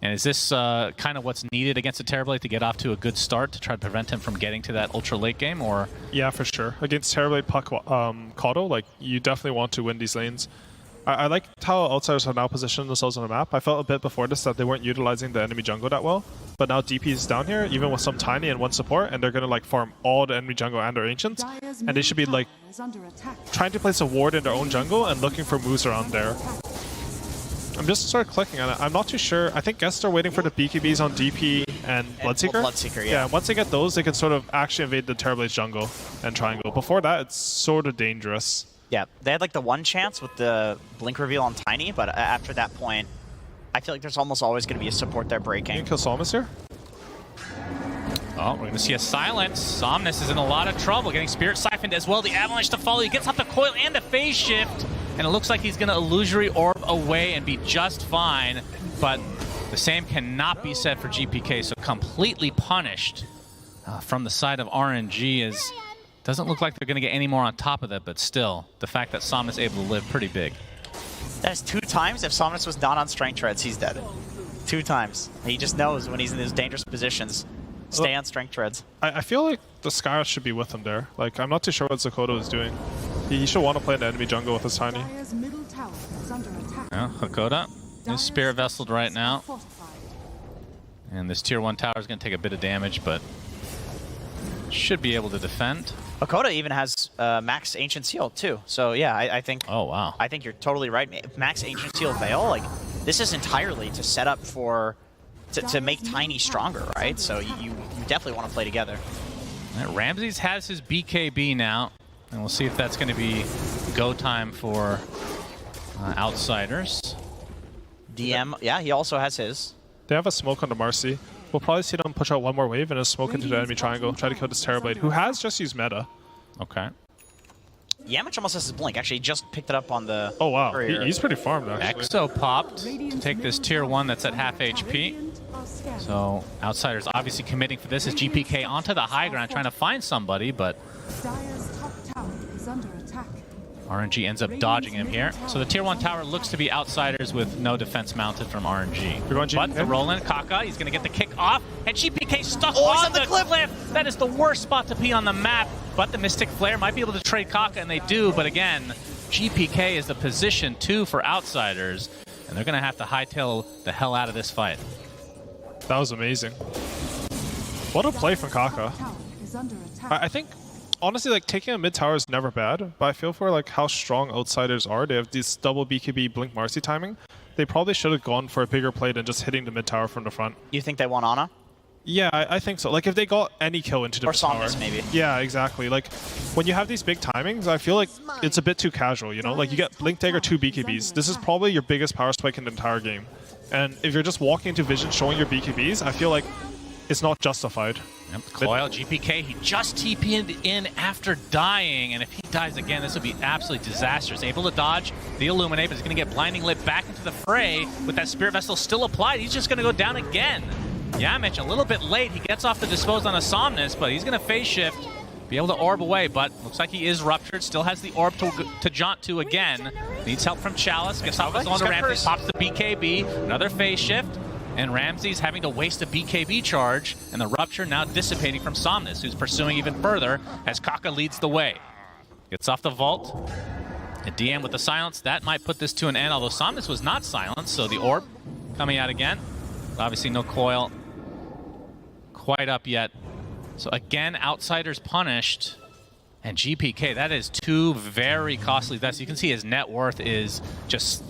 And is this kind of what's needed against a Terrorblade to get off to a good start to try to prevent him from getting to that ultra late game, or? Yeah, for sure. Against Terrorblade Puck Kato, like, you definitely want to win these lanes. I like how Outsiders have now positioned themselves on the map. I felt a bit before this that they weren't utilizing the enemy jungle that well, but now DP is down here, even with some Tiny and one support, and they're going to like farm all the enemy jungle and their Ancients, and they should be like trying to place a ward in their own jungle and looking for moves around there. I'm just sort of clicking on it. I'm not too sure. I think guests are waiting for the BKBs on DP and Bloodseeker. Bloodseeker, Yeah, once they get those, they can sort of actually invade the Terrorblade's jungle and triangle. Before that, it's sort of dangerous. Yeah, they had like the one chance with the blink reveal on Tiny, but after that point, I feel like there's almost always going to be a support there breaking. You can kill Somnus here? Oh, we're going to see a silence. Somnus is in a lot of trouble, getting Spirit Siphoned as well. The Avalanche to follow. He gets off the Coil and the Phase Shift, and it looks like he's going to Illusory Orb away and be just fine. But the same cannot be said for GPK, so completely punished from the side of RNG is... Doesn't look like they're going to get any more on top of that, but still, the fact that Somnus is able to live, pretty big. That's 2 times. If Somnus was not on Strength Treads, he's dead. 2 times. He just knows when he's in those dangerous positions. Stay on Strength Treads. I feel like the Skyrath should be with him there. Like, I'm not too sure what Zakoto is doing. He should want to play in the enemy jungle with his Tiny. Yeah, Hakoda is Spirit Vesseled right now. And this tier 1 tower is going to take a bit of damage, but should be able to defend. Hakoda even has max Ancient Seal too. So yeah, I think. Oh wow. I think you're totally right. Max Ancient Seal Veil, like this is entirely to set up for to make Tiny stronger, right? So you definitely want to play together. Right, Ramses has his BKB now, and we'll see if that's going to be go time for Outsiders. DM, yeah, he also has his. They have a smoke on the Marcy. We'll probably see them push out one more wave and a smoke into the enemy triangle. Try to kill this Terrorblade, who has just used meta. Okay. Yamich almost has his blink. Actually, he just picked it up on the. Oh wow, he's pretty farmed actually. Exo popped to take this tier 1 that's at half HP. So Outsiders obviously committing for this as GPK onto the high ground, trying to find somebody, but RNG ends up dodging him here. So the tier 1 tower looks to be Outsiders with no defense mounted from RNG. But the Roland Kaka, he's going to get the kick off, and GPK stuck on the cliff. That is the worst spot to be on the map, but the Mystic Flare might be able to trade Kaka, and they do, but again, GPK is the position 2 for Outsiders, and they're going to have to hightail the hell out of this fight. That was amazing. What a play from Kaka. I think, honestly, like taking a mid tower is never bad, but I feel for like how strong Outsiders are. They have this double BKB Blink Marcy timing. They probably should have gone for a bigger play than just hitting the mid tower from the front. You think they want Ana? Yeah, I think so. Like if they got any kill into the mid tower. Or Somnus, maybe. Yeah, exactly. Like when you have these big timings, I feel like it's a bit too casual, you know? Like you get Blink Dagger 2 BKBs. This is probably your biggest power spike in the entire game. And if you're just walking into vision showing your BKBs, I feel like it's not justified. Yep, Coil, GPK, he just TP'd in after dying, and if he dies again, this would be absolutely disastrous. Able to dodge the Illuminate, but he's going to get Blinding Lit back into the fray with that Spirit Vessel still applied. He's just going to go down again. Yamich, a little bit late. He gets off the Dispose on a Somnus, but he's going to phase shift, be able to orb away, but looks like he is ruptured. Still has the orb to jaunt to again. Needs help from Chalice. Gets off his own to Ramses, pops the BKB. Another phase shift. And Ramses having to waste a BKB charge, and the Rupture now dissipating from Somnus, who's pursuing even further as Kaka leads the way. Gets off the vault. A DM with the silence. That might put this to an end, although Somnus was not silenced, so the orb coming out again. But obviously no coil quite up yet. So again, Outsiders punished. And GPK, that is 2 very costly deaths. You can see his net worth is just,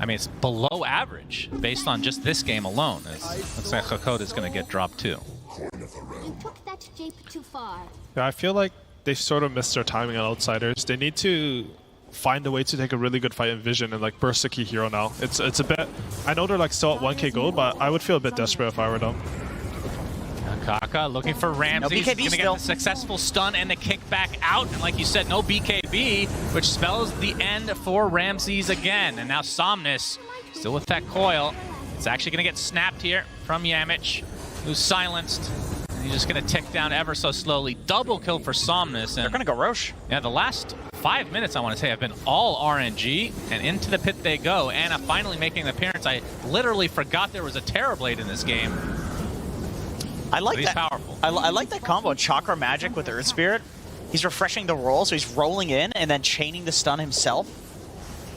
I mean, it's below average based on just this game alone. Looks like Hakoda is going to get dropped too. You took that jape too far. Yeah, I feel like they sort of missed their timing on Outsiders. They need to find a way to take a really good fight in Vision and like burst a key hero now. It's a bit, I know they're like still at 1k gold, but I would feel a bit desperate if I were them. Kaka looking for Ramses. He's going to get the successful stun and the kick back out. And like you said, no BKB, which spells the end for Ramses again. And now Somnus, still with that coil. It's actually going to get snapped here from Yamich, who's silenced. And he's just going to tick down ever so slowly. Double kill for Somnus. And they're going to go Roche. Yeah, the last 5 minutes, I want to say, have been all RNG. And into the pit they go. Anna finally making an appearance. I literally forgot there was a Terrorblade in this game. I like that. Powerful. I like that combo, Chakra Magic with Earth Spirit. He's refreshing the roll, so he's rolling in and then chaining the stun himself.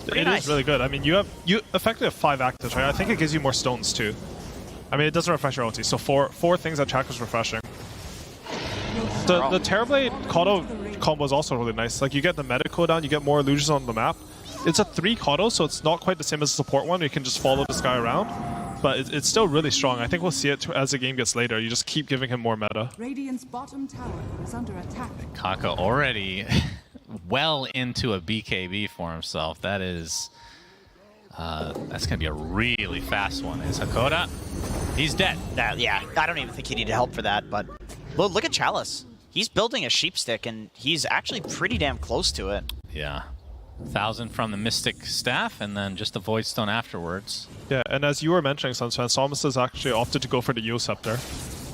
It is really good. I mean, you effectively have 5 actives, right? I think it gives you more stones too. I mean, it doesn't refresh your ulti, so four things that Chakra's refreshing. The Terrorblade Kodo combo is also really nice. Like, you get the meta cooldown, you get more illusions on the map. It's a 3 Kodo, so it's not quite the same as the support one. You can just follow this guy around. But it's still really strong. I think we'll see it as the game gets later. You just keep giving him more meta. Radiant's bottom tower is under attack. Kaka already well into a BKB for himself. That is, that's gonna be a really fast one. Is Hakoda? He's dead. Yeah, I don't even think he needed help for that. But look at Chalice. He's building a sheep stick, and he's actually pretty damn close to it. Yeah. 1,000 from the Mystic Staff, and then just the Void Stone afterwards. Yeah, and as you were mentioning, Sunsfan, Somnus has actually opted to go for the Eo Scepter.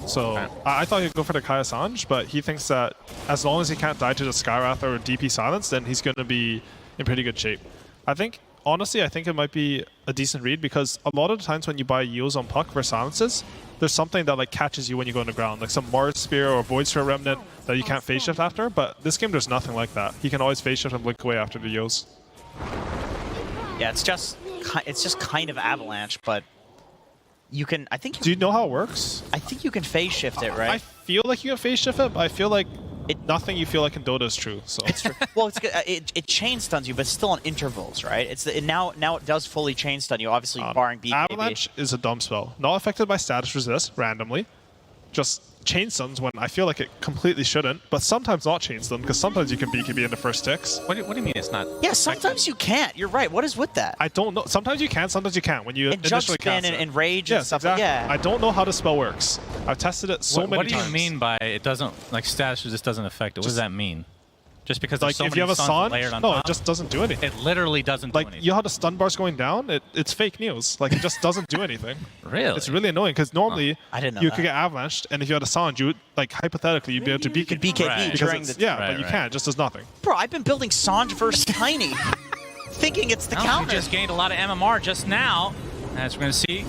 So okay. I thought he'd go for the Kaya Sanj, but he thinks that as long as he can't die to the Skyrath or DP Silence, then he's going to be in pretty good shape. I think honestly, I think it might be a decent read because a lot of the times when you buy yields on Puck for silences, there's something that like catches you when you go on the ground, like some Mars Spear or Void Sphere Remnant that you can't phase shift after. But this game, there's nothing like that. He can always phase shift and blink away after the yields. Yeah, it's just kind of Avalanche, but you can. I think. Do you know how it works? I think you can phase shift it, right? I feel like you can phase shift it, but I feel like nothing you feel like in Dota is true. So it's true. Well, it's good. It chain stuns you, but still on intervals, right? Now it does fully chain stun you, obviously barring BKB. Avalanche is a dumb spell, not affected by status resist randomly, just chain stuns when I feel like it completely shouldn't, but sometimes not chain stun because sometimes you can BKB in the first ticks. What do you mean it's not? Yeah, sometimes you can't. You're right. What is with that? I don't know. Sometimes you can, sometimes you can't. When you and initially spin cast and rage yes, and stuff. Exactly. Yeah. I don't know how the spell works. I've tested it so many times. What do you mean by it doesn't like status resist doesn't affect it? What does that mean? Just because like there's so if many you have a stuns Sanj, layered on no, top? it just doesn't do anything. It literally doesn't do like anything. you know how the stun bar's going down? It's fake news. Like it just doesn't do anything. Really? It's really annoying because normally I didn't know you that. could get avalanched, and if you had a Sanj, you would, like hypothetically you'd be able to BKB. Right. Because during it's- the yeah, Right, but you right. can't. It just does nothing. Bro, I've been building Sanj versus Tiny, thinking it's the No, counter. we just gained a lot of MMR just now. As we're going to see,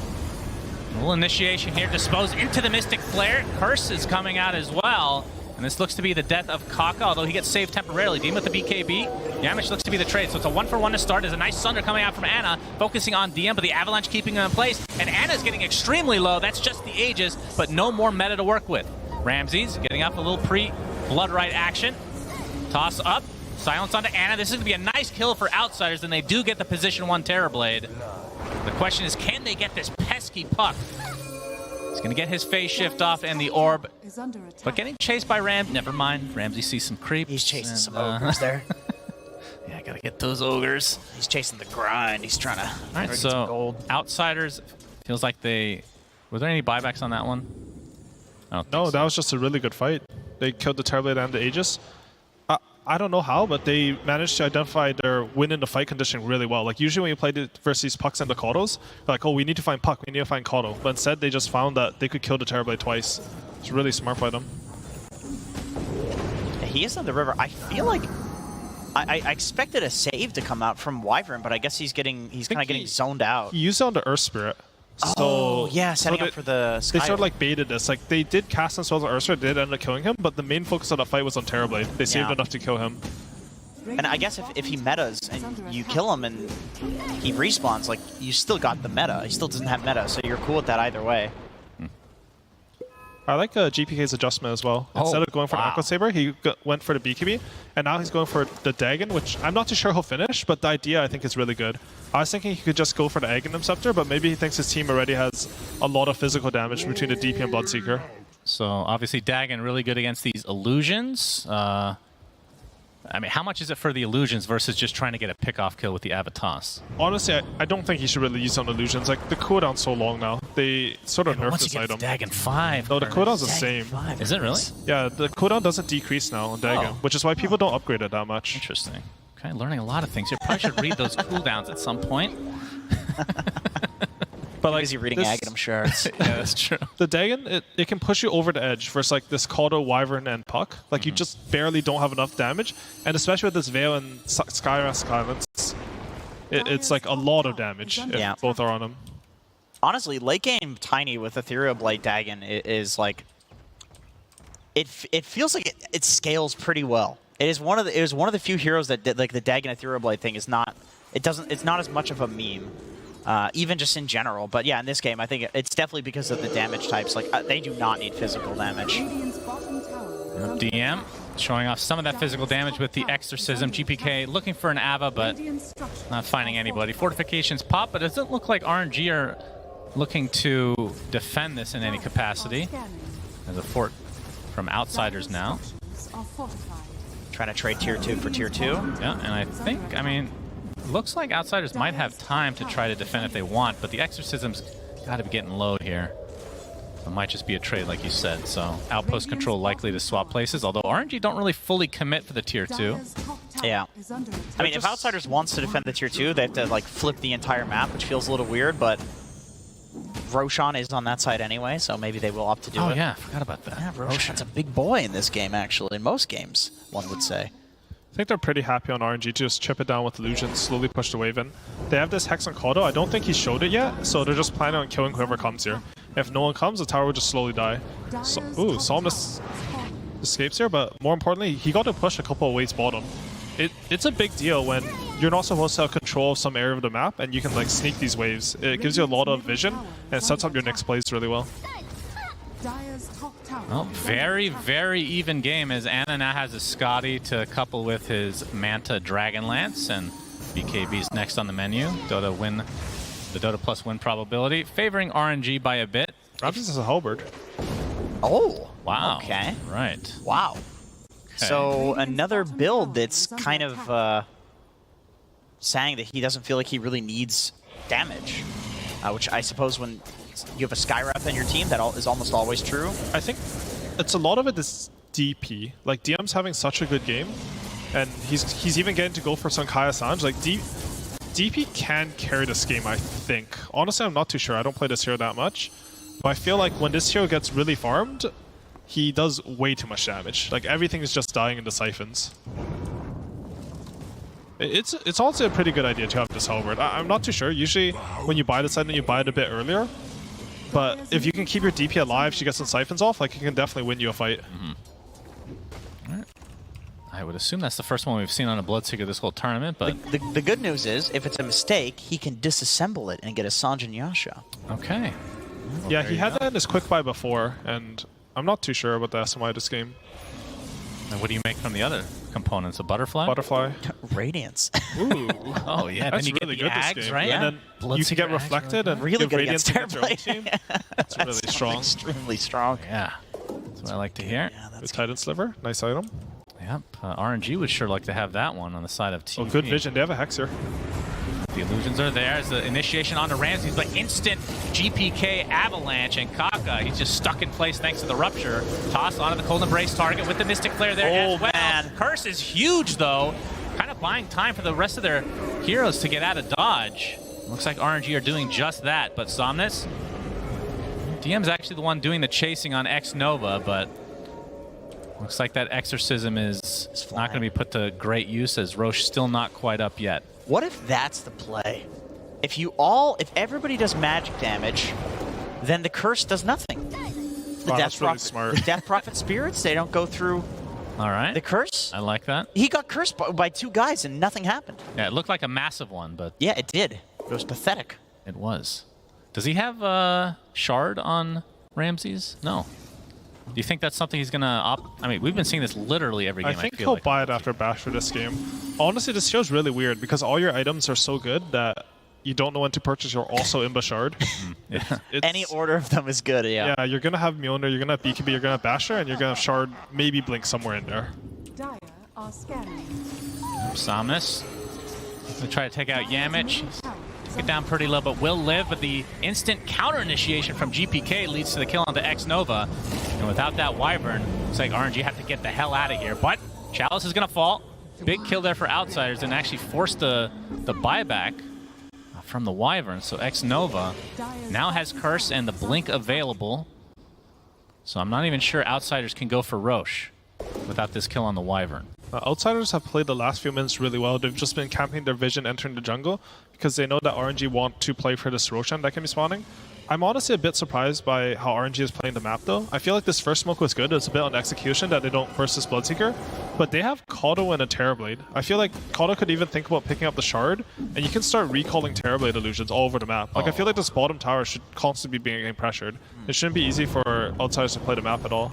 a little initiation here. Dispose into the Mystic Flare. Curse is coming out as well. And this looks to be the death of Kaka, although he gets saved temporarily. Dean with the BKB. Yamish looks to be the trade. So it's a 1-for-1 to start. There's a nice Sunder coming out from Ana, focusing on DM, but the Avalanche keeping him in place. And Ana's getting extremely low. That's just the Aegis, but no more meta to work with. Ramses getting up a little pre-Blood Right action. Toss up. Silence onto Ana. This is going to be a nice kill for Outsiders, and they do get the position 1 Terrorblade. The question is, can they get this pesky Puck? He's going to get his phase shift off and the orb, Is under attack. but getting chased by Ram. Never mind. Ramsey sees some creeps. He's chasing and, some ogres there. Yeah, I got to get those ogres. He's chasing the grind. He's trying to All right, get some so gold. Outsiders feels like they... Were there any buybacks on that one? I don't think No, so. that was just a really good fight. They killed the Terrorblade and the Aegis. I don't know how, but they managed to identify their win in the fight condition really well. Like usually when you play versus these Pucks and the Kodos, like, oh, we need to find Puck, we need to find Kodo. But instead, they just found that they could kill the Terrorblade twice. It's really smart by them. He is on the river. I feel like I expected a save to come out from Wyvern, but I guess he's kind of getting zoned out. He used it on the Earth Spirit. Oh, yeah, setting so up for the They Sky. sort of like baited this. Like they did cast on spells on Earth Spirit, did end up killing him, but the main focus of the fight was on Terrorblade. They saved Yeah. enough to kill him. And I guess if he metas and you kill him and he respawns, like you still got the meta. He still doesn't have meta, so you're cool with that either way. I like GPK's adjustment as well. Instead of going for an Aqua Saber, he went for the BKB, and now he's going for the Dagon, which I'm not too sure he'll finish, but the idea I think is really good. I was thinking he could just go for the Aghanim Scepter, but maybe he thinks his team already has a lot of physical damage between the DP and Bloodseeker. So obviously Dagon really good against these illusions. I mean, how much is it for the illusions versus just trying to get a pick-off kill with the Avatos? Honestly, I don't think he should really use on illusions. Like, the cooldown's so long now. They sort of nerfed Once this you get item. to Dagon 5... No, the cooldown's the same. Is it really? Yeah, the cooldown doesn't decrease now on Dagon, which is why people don't upgrade it that much. Interesting. Okay, learning a lot of things. You probably should read those cooldowns at some point. But like Busy reading this- Aghanim shards. Yeah, that's true. The Dagon, it can push you over the edge versus like this Kodo, Wyvern, and Puck. Like you just barely don't have enough damage, and especially with this Veil and Skyrask Islands, it's like a lot of damage if Yeah. both are on him. Honestly, late game Tiny with Ethereal Blade Dagon is like it feels like it scales pretty well. It is one of the few heroes that did, like the Dagon Ethereal Blade thing is not it's not as much of a meme. Even just in general, but yeah, in this game, I think it's definitely because of the damage types. Like, they do not need physical damage. Radiant's bottom tower is under DM showing off some of that physical damage with the Exorcism. GPK looking for an Ava, but Radiant structures not finding anybody. Fortifications pop, but it doesn't look like RNG are looking to defend this in any capacity. scanning. There's a fort from Outsiders now. Structures are fortified. Trying to trade tier 2 for tier 2. Yeah, and I think, I mean, looks like Outsiders might have time to try to defend if they want, but the Exorcism's got to be getting low here. It might just be a trade, like you said. So Outpost Control likely to swap places, although RNG don't really fully commit for the tier 2. Dire's top tower Yeah. is under attack. I mean, if Outsiders wants to defend the tier 2, they have to like flip the entire map, which feels a little weird, but Roshan is on that side anyway, so maybe they will opt to do Oh it. yeah, I forgot about that. Yeah, Roshan's a big boy in this game, actually. In most games, one would say. I think they're pretty happy on RNG to just chip it down with illusions, slowly push the wave in. They have this Hex on Kodo. I don't think he showed it yet, so they're just planning on killing whoever comes here. If no one comes, the tower will just slowly die. So, ooh, Psalmist escapes here, but more importantly, he got to push a couple of waves bottom. It's a big deal when you're not supposed to have control of some area of the map and you can like sneak these waves. It gives you a lot of vision and sets up your next plays really well. Dire's top tower. Well, very, very even game as Ana now has a Scotty to couple with his Manta Dragonlance, and BKB's next on the menu. Dota win, the Dota plus win probability, favoring RNG by a bit. Ramses has a halberd. Oh, Wow. Okay. Right. Wow. So another build that's kind of saying that he doesn't feel like he really needs damage, which I suppose when you have a Skyrap in your team, that is almost always true. I think it's a lot of it is DP. Like DM's having such a good game, and he's even getting to go for some Kaya Sanj. Like DP can carry this game, I think. Honestly, I'm not too sure. I don't play this hero that much, but I feel like when this hero gets really farmed, he does way too much damage. Like everything is just dying in the siphons. It's also a pretty good idea to have this halberd. I'm not too sure. Usually when you buy this item, you buy it a bit earlier. But if you can keep your DP alive, she gets some siphons off, like it can definitely win you a fight. All right. I would assume that's the first one we've seen on a Bloodseeker this whole tournament, but... The good news is, if it's a mistake, he can disassemble it and get a Sanj and Yasha. Okay. Well, Yeah, he had that in his quick buy before, and I'm not too sure about the SMI this game. And what do you make from the other components? A butterfly? Butterfly. Radiance. Ooh. Oh, yeah. That's then you really get the good Ags, this game. right? And then you can get reflected and Really give good Radiance against against your own Terrorblade. team. That's really That sounds strong. Extremely strong. Yeah. That's what I like to hear. Yeah, With that's Titan Sliver, nice item. Yep. RNG would sure like to have that one on the side of TV. Oh, good vision. They have a Hex here. The illusions are there as the initiation onto Ramses, but instant GPK avalanche, and Kaka, he's just stuck in place thanks to the rupture. Toss onto the Cold Embrace target with the Mystic Flare there as well. Man. Curse is huge though, kind of buying time for the rest of their heroes to get out of dodge. Looks like RNG are doing just that, but Somnus, DM's actually the one doing the chasing on X Nova, but looks like that exorcism is not going to be put to great use as Roche still not quite up yet. What if that's the play? If everybody does magic damage, then the curse does nothing. The Wow, that's really smart. The Death Prophet spirits, they don't go through All right. the curse. I like that. He got cursed by two guys and nothing happened. Yeah, it looked like a massive one, but Yeah, it did. It was pathetic. it was. Does he have a shard on Ramses? No. Do you think that's something he's going to opt? I mean, we've been seeing this literally every game, I think feel he'll like. buy it after Bash for this game. Honestly, this show's really weird because all your items are so good that you don't know when to purchase your also Imba Shard. Yeah. Any order of them is good, yeah. Yeah, you're going to have Mjolnir, you're going to have BKB, you're going to have Basher, and you're going to have Shard, maybe Blink somewhere in there. Dire are scanning. Somnus. Going to try to take out Yamich. Get down pretty low, but will live. But the instant counter initiation from GPK leads to the kill onto X Nova. And without that Wyvern, looks like RNG have to get the hell out of here. But Chalice is going to fall. Big kill there for Outsiders and actually forced the buyback from the Wyvern. So X Nova now has Curse and the Blink available. So I'm not even sure Outsiders can go for Roche without this kill on the Wyvern. Outsiders have played the last few minutes really well. They've just been camping their vision, entering the jungle, because they know that RNG want to play for this Roshan that can be spawning. I'm honestly a bit surprised by how RNG is playing the map, though. I feel like this first smoke was good. It's a bit on execution that they don't versus Bloodseeker, but they have Kodo and a Terrorblade. I feel like Kodo could even think about picking up the Shard, and you can start recalling Terrorblade illusions all over the map. Like, I feel like this bottom tower should constantly be getting pressured. It shouldn't be easy for Outsiders to play the map at all.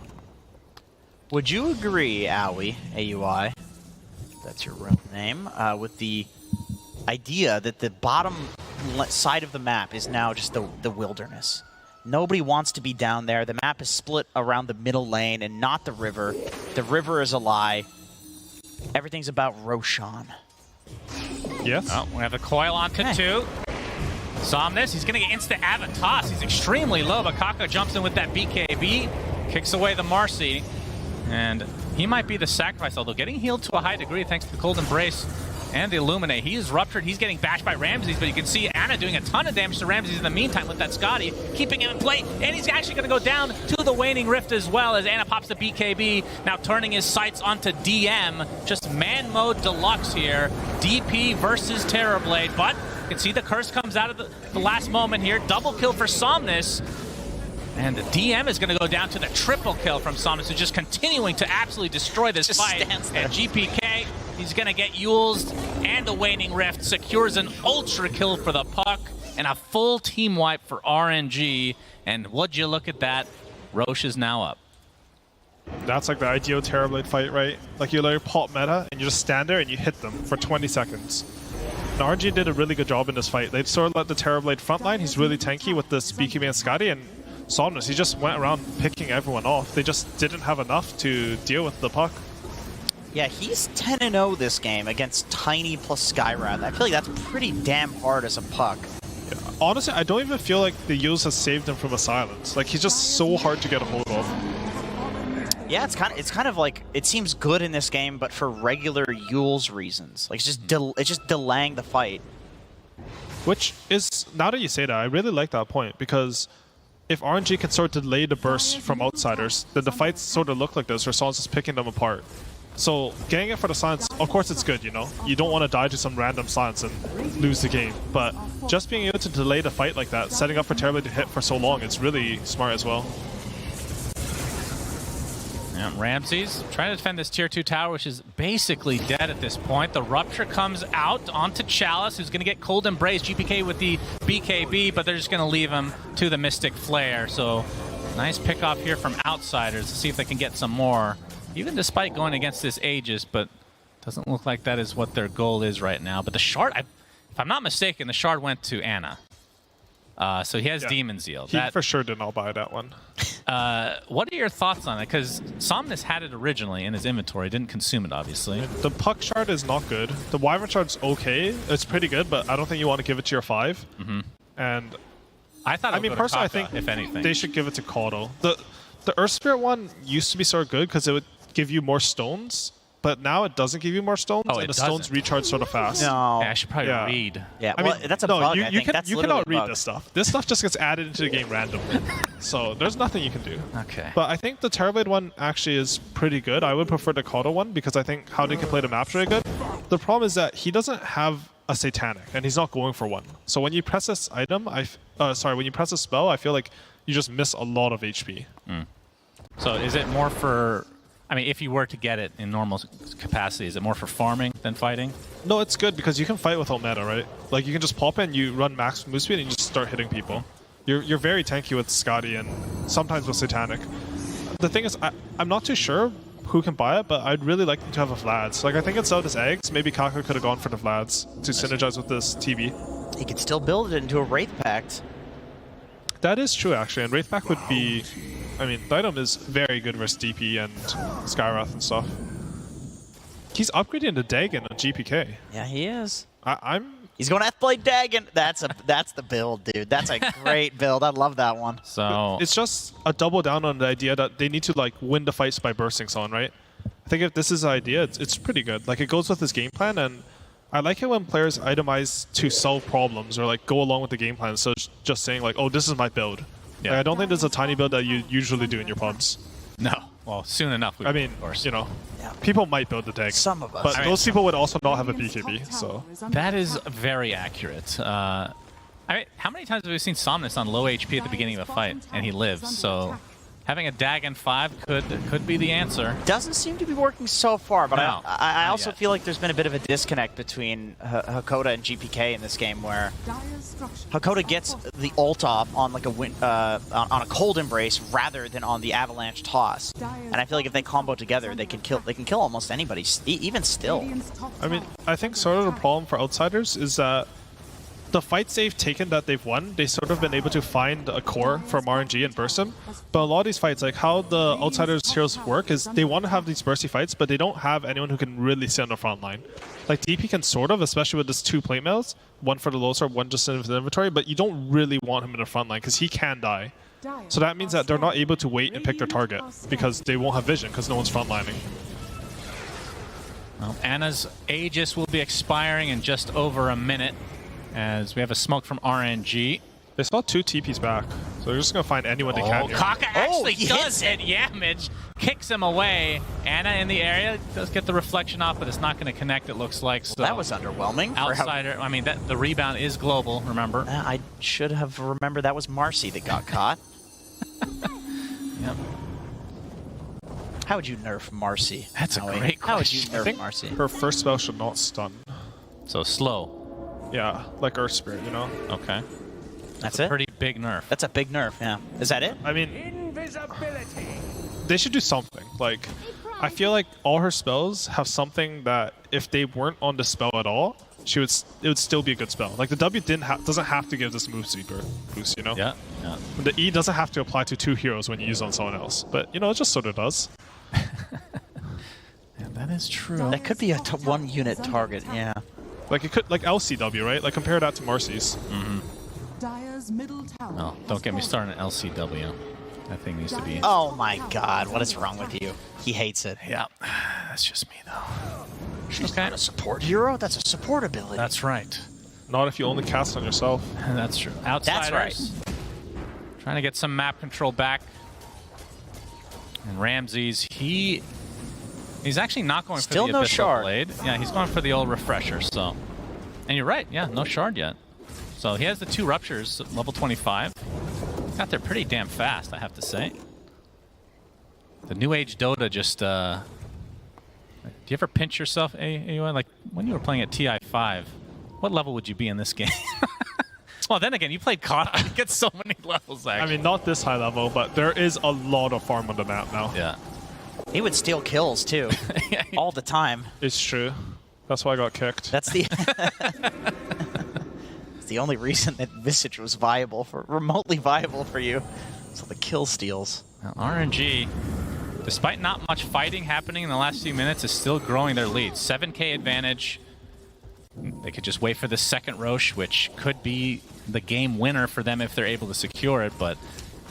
Would you agree, AUI, that's your real name, with the idea that the bottom side of the map is now just the wilderness? Nobody wants to be down there. The map is split around the middle lane and not the river. The river is a lie. Everything's about Roshan. Yes? Oh, we have the coil onto two. Somnus, he's going to get instant Avatos. He's extremely low, but Kaka jumps in with that BKB, kicks away the Marcy, and he might be the sacrifice, although getting healed to a high degree thanks to the Cold Embrace and the Illuminate. He is ruptured. He's getting bashed by Ramses, but you can see Ana doing a ton of damage to Ramses in the meantime with that Scotty, keeping him in play, and he's actually going to go down to the Waning Rift as well as Ana pops the BKB, now turning his sights onto DM. Just man mode deluxe here. DP versus Terrorblade, but You can see the curse comes out of the last moment here. Double kill for Somnus. And the DM is going to go down to the triple kill from Somnus, who's just continuing to absolutely destroy this fight. And GPK, he's going to get Yules and the Waning Rift, secures an ultra kill for the Puck, and a full team wipe for RNG. And would you look at that? Roche is now up. That's like the ideal Terrorblade fight, right? Like you literally pop meta and you just stand there and you hit them for 20 seconds. And RNG did a really good job in this fight. They sort of let the Terrorblade frontline. He's really tanky with the BKB and Scotty, and Somnus, he just went around picking everyone off. They just didn't have enough to deal with the Puck. Yeah, he's 10-0 this game against Tiny plus Skywrath. I feel like that's pretty damn hard as a Puck. Yeah, honestly, I don't even feel like the Yules has saved him from a silence. Like, he's just so hard to get a hold of. Yeah, it's kind of like, it seems good in this game, but for regular Yules reasons. Like, it's just delaying the fight. Which is, now that you say that, I really like that point, because if RNG can sort of delay the burst from outsiders, then the fights sort of look like this, where Silence is picking them apart. So getting it for the silence, of course it's good, you know? You don't want to die to some random silence and lose the game, but just being able to delay the fight like that, setting up for Terrorblade to hit for so long, it's really smart as well. Yeah, Ramses trying to defend this tier 2 tower, which is basically dead at this point. The Rupture comes out onto Chalice, who's going to get Cold Embrace. GPK with the BKB, but they're just going to leave him to the Mystic Flare. So nice pick off here from Outsiders to see if they can get some more, even despite going against this Aegis, but doesn't look like that is what their goal is right now. But the Shard, if I'm not mistaken, the Shard went to Ana. So he has Demon Zeal. He for sure did not buy that one. What are your thoughts on it? Because Somnus had it originally in his inventory, didn't consume it, obviously. The Puck Shard is not good. The Wyvern Shard's okay. It's pretty good, but I don't think you want to give it to your 5. And I thought, personally, I think if anything, they should give it to Caudle. The Earth Spirit one used to be sort of good because it would give you more stones. But now it doesn't give you more stones, and the stones recharge sort of fast. No. Yeah, I should probably read. Yeah, I mean, that's a bug. I think that's you cannot read this stuff. This stuff just gets added into the game randomly. So there's nothing you can do. Okay. But I think the Terrorblade one actually is pretty good. I would prefer the Caudle one because I think how they can play the map's really good. The problem is that he doesn't have a Satanic, and he's not going for one. So when you press this item, when you press a spell, I feel like you just miss a lot of HP. So is it more for... I mean, if you were to get it in normal capacity, is it more for farming than fighting? No, it's good because you can fight without meta, right? Like, you can just pop in, you run max move speed, and you just start hitting people. You're very tanky with Scotty and sometimes with Satanic. The thing is, I'm not too sure who can buy it, but I'd really like them to have a Vlads. Like, I think instead of this eggs, maybe Kaka could have gone for the Vlads to synergize with this TV. He could still build it into a Wraith Pact. That is true, actually, and Wraith Pact would be... I mean, the item is very good versus DP and Skywrath and stuff. He's upgrading to Dagon on GPK. Yeah, he is. He's going F-Blade Dagon. That's the build, dude. That's a great build. I love that one. So it's just a double down on the idea that they need to like win the fights by bursting someone, right? I think if this is the idea, it's pretty good. Like, it goes with his game plan, and I like it when players itemize to solve problems or like go along with the game plan. So just saying like, oh, this is my build. Yeah. Like, I don't think there's a tiny build that you usually do in your pubs. No. Well, soon enough. I mean, you know, people might build the deck. Some of us. But those people would also not have a BKB, so. That is very accurate. I mean, how many times have we seen Somnus on low HP at the beginning of a fight, and he lives? So having a Dagon 5 could be the answer. Doesn't seem to be working so far, but no, I also feel like there's been a bit of a disconnect between Hakoda and GPK in this game, where Hakoda gets the ult off on like on a Cold Embrace rather than on the Avalanche Toss, and I feel like if they combo together, they can kill almost anybody, even still. I mean, I think sort of the problem for Outsiders is that the fights they've taken that they've won, they sort of been able to find a core from RNG and burst them. But a lot of these fights, like how the Outsiders heroes work is they want to have these bursty fights, but they don't have anyone who can really sit on the front line. Like DP can sort of, especially with this 2 plate mails, one for the low sword, one just in the inventory, but you don't really want him in the front line because he can die. So that means that they're not able to wait and pick their target because they won't have vision because no one's front lining. Well, Anna's Aegis will be expiring in just over a minute, as we have a smoke from RNG. They saw 2 TPs back. So They're just gonna find anyone they can. Kaka actually he does hits hit Yamage, kicks him away. Anna in the area does get the reflection off, but it's not going to connect, it looks like. So That was underwhelming. for how- outsider. I mean, the rebound is global. Remember? I should have remembered that was Marcy that got caught. Yep. How would you nerf Marcy? That's a Howie? great How would you question. I nerf think Marcy? her first spell should not stun. So slow. Yeah, like Earth Spirit, you know? Okay. That's it? Pretty big nerf. That's a big nerf, yeah. Is that it? I mean, they should do something. Like, I feel like all her spells have something that if they weren't on the spell at all, it would still be a good spell. Like the W doesn't have to give this move sweeper boost, you know? Yeah. Yeah. The E doesn't have to apply to 2 heroes when you use it on someone else. But, you know, it just sort of does. Yeah, that is true. That could be a 1 unit target, yeah. Like it could, like LCW, right? Like compare that to Marcy's. Dire's middle tower. No, don't get me started on LCW. That thing needs to be. Oh my god, what is wrong with you? He hates it. Yeah, that's just me though. She's not a support hero, that's a support ability. That's right. Not if you only cast on yourself. That's true. Outsiders. right. Trying to get some map control back. And Ramses, he's actually not going Still for the no Abyssal shard. Blade. Yeah, he's going for the old refresher. So, and you're right. Yeah, no shard yet. So he has the 2 ruptures at level 25. Got there pretty damn fast, I have to say. The New Age Dota just. Do you ever pinch yourself, AUI? Like when you were playing at TI5, what level would you be in this game? Well, then again, you played COD. You get so many levels, actually. I mean, not this high level, but there is a lot of farm on the map now. Yeah. He would steal kills too, Yeah, all the time. It's true. That's why I got kicked. That's the it's the only reason that Visage was remotely viable for you. So the kill steals. Now, RNG, despite not much fighting happening in the last few minutes, is still growing their lead. 7K advantage. They could just wait for the second Roche, which could be the game winner for them if they're able to secure it. But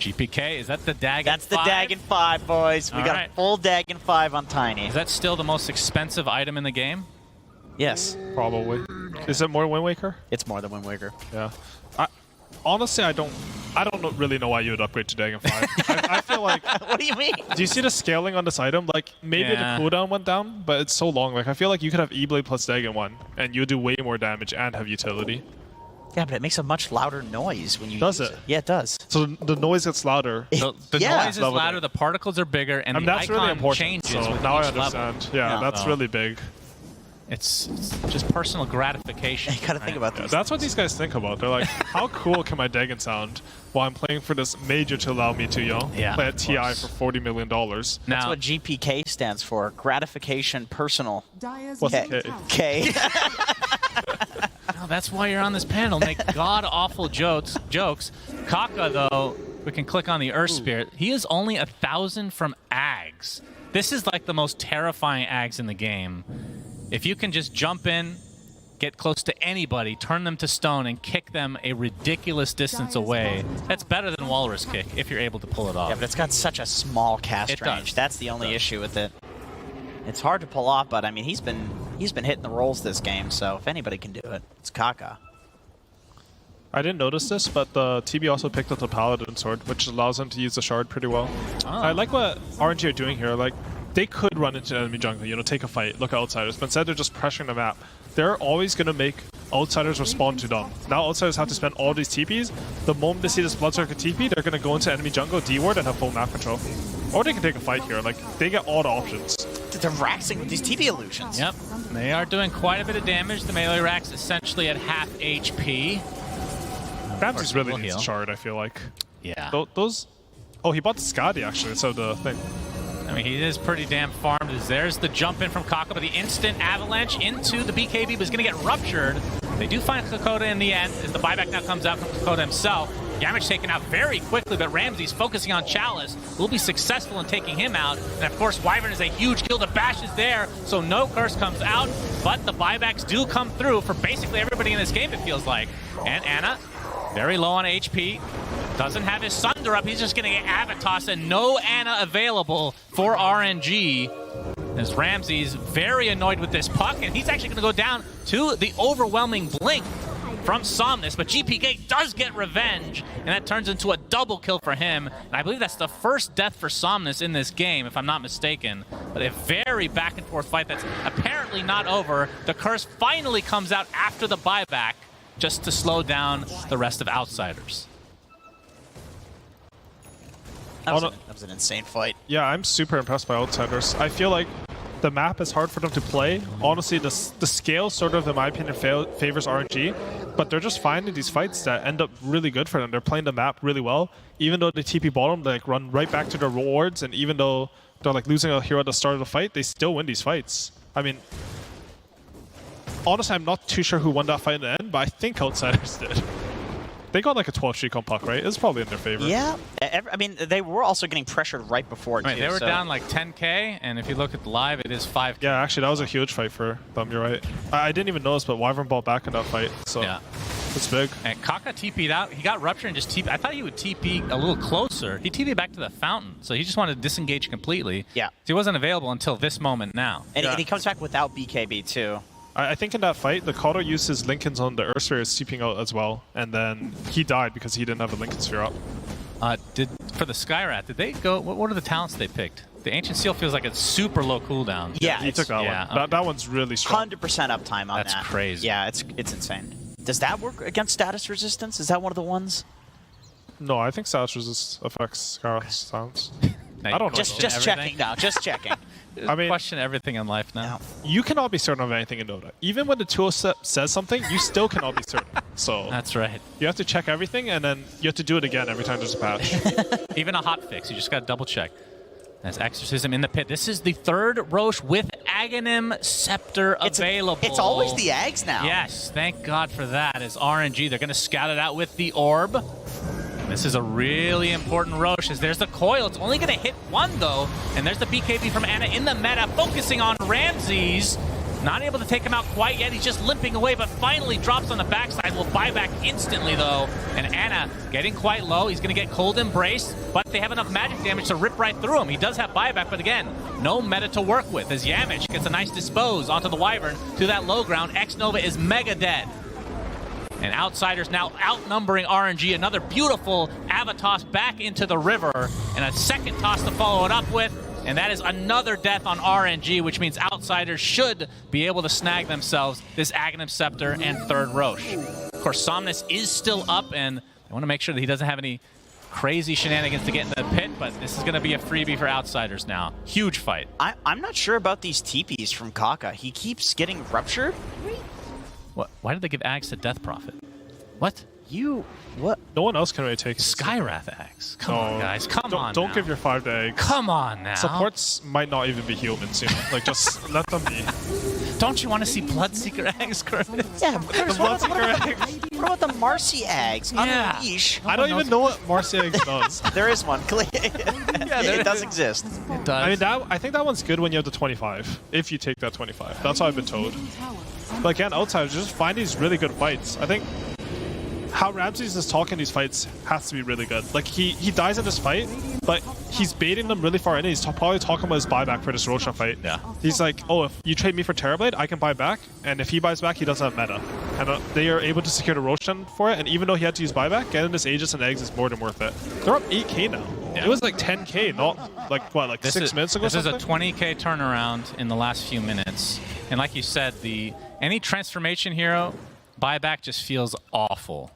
GPK, is that the Dagon 5? That's the Dagon 5, boys. We All got right. a full Dagon 5 on Tiny. Is that still the most expensive item in the game? Yes, Probably. Is it more Wind Waker? it's more than Wind Waker. Yeah. Honestly, I don't really know why you would upgrade to Dagon 5. I feel like, What do you mean? do you see the scaling on this item? Like, maybe Yeah. the cooldown went down, but it's so long. Like, I feel like you could have E-Blade plus Dagon 1, and you would do way more damage and have utility. Yeah, but it makes a much louder noise when you Does use it? Yeah, it does. So the noise gets louder. The Yeah. noise is Level louder, up. the particles are bigger, and I mean, the that's icon really important. changes So with now I each level. understand. Yeah, Yeah. that's So- really big. It's just personal gratification. You gotta think about Yeah, these. that's what these guys think about. They're like, how cool can my Dagon sound while I'm playing for this major to allow me to, Yeah, play of at TI course. for $40 million. That's Now, what GPK stands for. Gratification personal. Dire's What's middle the tower. K. no, that's why you're on this panel. Make god-awful jokes. Kaka, though, we can click on the Earth Spirit. He is only 1,000 from Ags. This is like the most terrifying Ags in the game. If you can just jump in, get close to anybody, turn them to stone, and kick them a ridiculous distance away, that's better than Walrus Kick if you're able to pull it off. Yeah, but it's got such a small cast It range. does. That's the only issue with it. It's hard to pull off, but I mean, he's been hitting the rolls this game. So if anybody can do it, it's Kaka. I didn't notice this, but the TB also picked up the Paladin Sword, which allows him to use the Shard pretty well. I like what RNG are doing here. Like, they could run into enemy jungle, you know, take a fight, look at Outsiders, but instead they're just pressuring the map. They're always going to make Outsiders respond to them. Now Outsiders have to spend all these TPs. The moment they see this Blood Circuit TP, they're going to go into enemy jungle, D-ward, and have full map control. Or they can take a fight here. Like, they get all the options. They're raxing with these TP illusions. Yep, they are doing quite a bit of damage. The melee rack's essentially at half HP. Ramses really will needs a heal. Shard, I feel like. Yeah. Those... Oh, he bought the Skadi, actually, so the thing. I mean, he is pretty damn farmed. There's the jump in from Kaka, but the instant avalanche into the BKB was going to get ruptured. They do find Kokoda in the end, as the buyback now comes out from Kokoda himself. Yamage taken out very quickly, but Ramses focusing on Chalice will be successful in taking him out. And of course, Wyvern is a huge kill. The bash is there, so no curse comes out, but the buybacks do come through for basically everybody in this game, it feels like. And Anna, very low on HP. Doesn't have his Sunder up. He's just going to get Avatos, and no Anna available for RNG. As Ramses very annoyed with this puck, and he's actually going to go down to the overwhelming blink. from Somnus, but GPK does get revenge, and that turns into a double kill for him. And I believe that's the first death for Somnus in this game, if I'm not mistaken. But a very back and forth fight that's apparently not over. The curse finally comes out after the buyback, just to slow down the rest of Outsiders. That was an insane fight. Yeah, I'm super impressed by Outsiders. I feel like the map is hard for them to play. Honestly, the scale sort of, in my opinion, favors RNG, but they're just finding these fights that end up really good for them. They're playing the map really well. Even though they TP bottom, they like run right back to their rewards, and even though they're like losing a hero at the start of the fight, they still win these fights. I mean, honestly, I'm not too sure who won that fight in the end, but I think Outsiders did. They got like a 12 streak on Puck, right? It's probably in their favor. Yeah. I mean, they were also getting pressured right before, too. They were down like 10k, and if you look at the live, it is 5k. Yeah, actually, that was a huge fight for them. You're right. I didn't even notice, but Wyvern bought back in that fight, so yeah, it's big. And Kaka TP'd out. He got Rupture and just TP. I thought he would TP a little closer. He TP'd back to the fountain, so he just wanted to disengage completely. Yeah. So he wasn't available until this moment now. And he comes back without BKB, too. I think in that fight, the Kato used his Linken's on the Earthsphere is TPing out as well, and then he died because he didn't have a Linken Sphere up. For the Skyrat, did they go? What are the talents they picked? The Ancient Seal feels like a super low cooldown. Yeah, he took that one. That one's really strong. 100% uptime on that. That's crazy. Yeah, it's insane. Does that work against status resistance? Is that one of the ones? No, I think status resist affects Skyrat's sounds. I don't know. Just checking now. Just checking. I mean, question everything in life now. You cannot be certain of anything in Dota. Even when the tool says something, you still cannot be certain. So that's right. You have to check everything, and then you have to do it again every time there's a patch. Even a hot fix, you just got to double check. That's Exorcism in the pit. This is the third Roche with Aghanim Scepter available. It's always the Ags now. Yes, thank God for that. As RNG, they're going to scout it out with the Orb. This is a really important Roche, as there's the coil. It's only going to hit one, though. And there's the BKB from Ana in the meta, focusing on Ramses. Not able to take him out quite yet. He's just limping away, but finally drops on the backside. Will buy back instantly, though. And Ana getting quite low. He's going to get Cold Embrace, but they have enough magic damage to rip right through him. He does have buyback, but again, no meta to work with, as Yamich gets a nice dispose onto the Wyvern to that low ground. X-Nova is mega dead. And Outsiders now outnumbering RNG. Another beautiful Avatos back into the river. And a second toss to follow it up with. And that is another death on RNG, which means Outsiders should be able to snag themselves this Aghanim Scepter and third Roche. Of course, Somnus is still up, and I want to make sure that he doesn't have any crazy shenanigans to get in the pit, but this is going to be a freebie for Outsiders now. Huge fight. I'm not sure about these TPs from Kaka. He keeps getting ruptured. What? Why did they give Ags to Death Prophet? What? What? No one else can really take it. Skyrath Ags. Come on, guys. Come on. Don't give your 5 to eggs. Come on now. Supports might not even be humans, you know? Like, just let them be. Don't you want to see Bloodseeker Ags, Curtis? Yeah, the Bloodseeker eggs. What about the Marcy Ags? Yeah. Unleash. I don't even know what Marcy eggs does. There is one. It does exist. It does. I mean, I think that one's good when you have the 25. If you take that 25. That's how I've been told. But again, Outsiders, just find these really good fights. I think how Ramses is talking these fights has to be really good. Like, he dies in this fight, but he's baiting them really far in. He's probably talking about his buyback for this Roshan fight. Yeah. He's like, oh, if you trade me for Terrorblade, I can buy back. And if he buys back, he doesn't have meta. And they are able to secure the Roshan for it. And even though he had to use buyback, getting this Aegis and Eggs is more than worth it. They're up 8k now. Yeah. It was like 10k, not like, what, like 6 minutes ago? This is a 20k turnaround in the last few minutes. And like you said, any transformation hero buyback just feels awful.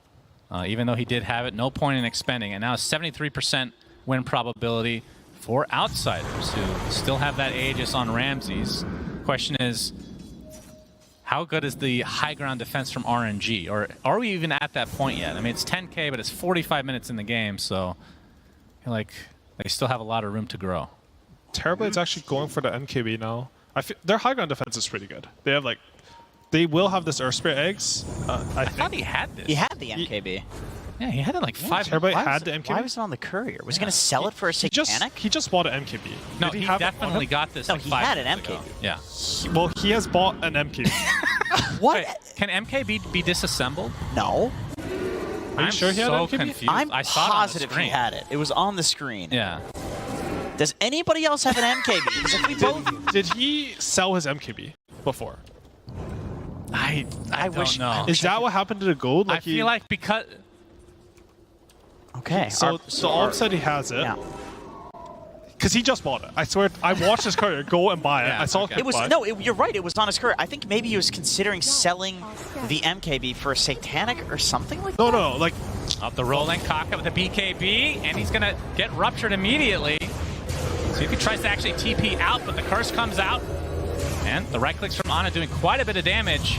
Even though he did have it, no point in expending. And now 73% win probability for Outsiders, who still have that Aegis on Ramses. Question is, how good is the high ground defense from RNG? Or are we even at that point yet? I mean, it's 10k, but it's 45 minutes in the game, so I feel like they still have a lot of room to grow. Terrorblade's actually going for the MKB now. Their high ground defense is pretty good. They have like, they will have this Earthsphere Eggs. I thought he had this. He had the MKB. Yeah, he had it like 5. Terrorblade had the MKB. Why was it on the courier? Was he going to sell it for a satanic? He just bought an MKB. No, Did he have definitely got this. No, like he 5 had an minutes ago. MKB. Yeah. Well, he has bought an MKB. What? Wait, can MKB be disassembled? No. Are you sure he had so an MKB? confused. I'm I saw positive it on the he screen. had it. It was on the screen. Yeah. Does anybody else have an MKB? Because if we both... Did he sell his MKB before? I wish- don't know. Is that what happened to the gold? Like I feel like because... Okay. So Alm said he has it. Yeah. Because he just bought it. I swear, I watched his career go and buy it. Yeah, I saw okay. him It was buy. no. You're right. It was on his career. I think maybe he was considering selling the MKB for a Satanic or something like that. No, like Up the rolling, Kaka with the BKB, and he's going to get ruptured immediately. So if he tries to actually TP out, but the curse comes out. And the right clicks from Ana doing quite a bit of damage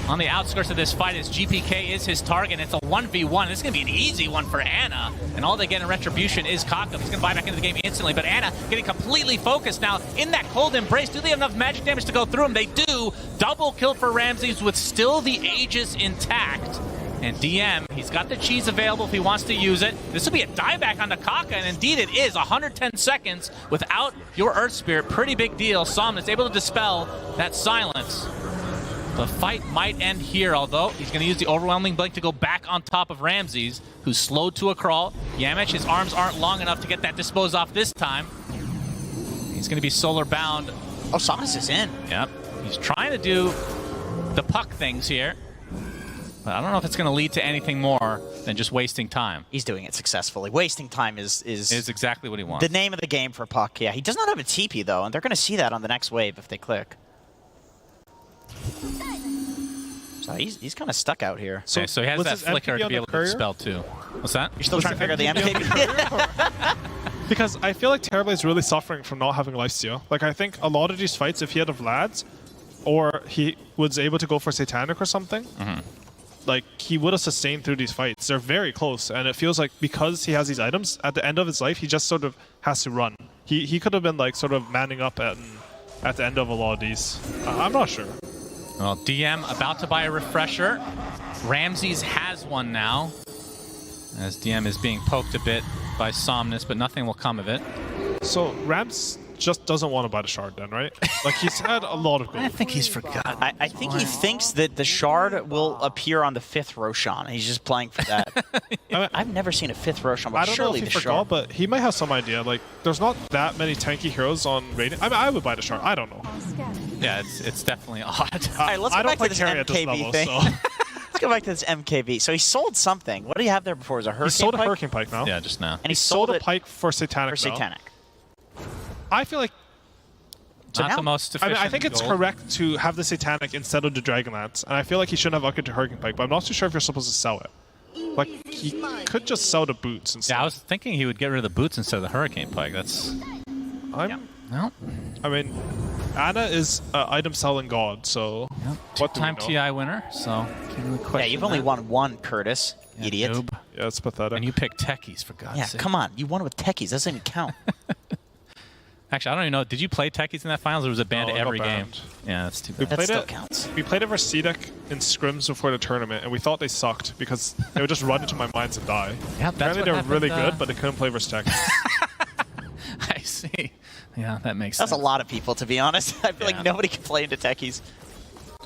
on the outskirts of this fight as GPK is his target. It's a 1v1. This is going to be an easy one for Ana. And all they get in retribution is Kaka. He's going to buy back into the game instantly. But Ana getting completely focused now in that cold embrace. Do they have enough magic damage to go through him? They do. Double kill for Ramses with still the Aegis intact. And DM, he's got the cheese available if he wants to use it. This will be a dieback on the Kaka, and indeed it is. 110 seconds without your Earth Spirit. Pretty big deal. Somnus able to dispel that silence. The fight might end here, although he's going to use the Overwhelming Blink to go back on top of Ramses, who's slowed to a crawl. Yamich, his arms aren't long enough to get that disposed off this time. He's going to be solar bound. Oh, Somnus is in. Yep. He's trying to do the puck things here. But I don't know if it's going to lead to anything more than just wasting time. He's doing it successfully. Wasting time is exactly what he wants. the name of the game for Puck. Yeah, he does not have a TP, though, and they're going to see that on the next wave if they click. So he's kind of stuck out here. So he has was that his flicker MKB to on be the able to courier? dispel too. What's that? You're still Was trying to it figure out the MKB? because I feel like Terrorblade is really suffering from not having lifesteal. Like I think a lot of these fights, if he had a Vlad's, or he was able to go for Satanic or something, like he would have sustained through these fights. They're very close, and it feels like because he has these items, at the end of his life, he just sort of has to run. He could have been like sort of manning up at the end of a lot of these. I'm not sure. Well, DM about to buy a refresher. Ramses has one now, as DM is being poked a bit by Somnus, but nothing will come of it. So Rams just doesn't want to buy the shard then, right? Like he's had a lot of gold. I think he's forgotten. I think he thinks that the shard will appear on the 5th Roshan. He's just playing for that. I've never seen a 5th Roshan, but I don't know surely if he the forgot, shard. but he might have some idea. Like, there's not that many tanky heroes on Radiant. I mean, I would buy the shard. I don't know. Yeah, it's definitely odd. All right, let's I go don't back play to this carry at this MKB level, thing. so. Let's go back to this MKB. So he sold something. What do you have there before? Was it a Hurricane He sold a Pike? Hurricane Pike now. Yeah, just now. And he sold a it Pike for Satanic for now. Satanic. I feel like, Not now- the most I efficient. mean, I think it's gold. correct to have the Satanic instead of the Dragonlance. And I feel like he shouldn't have upgraded to Hurricane Pike, but I'm not too sure if you're supposed to sell it. Like, he could just sell the boots instead. Yeah, I was thinking he would get rid of the boots instead of the Hurricane Pike. That's well, I mean, Ana is an item selling god, so what do we two-time know? TI winner. So can't really question Yeah, you've only that. won one, Curtis. Yeah, Idiot. noob. Yeah, it's pathetic. And you picked techies, for God's Yeah, sake. come on. You won with techies. Doesn't even count. Actually, I don't even know. Did you play techies in that finals, or was it banned No, it got every game? banned. Yeah, that's too We bad. That played still it. counts. We played it versus C-Deck in scrims before the tournament, and we thought they sucked because they would just run into my mines and die. Yeah, that's Apparently what they were really happened, good, but they couldn't play versus tech. I see. Yeah, that makes That's sense. a lot of people, to be honest. I feel Yeah. like nobody can play into techies.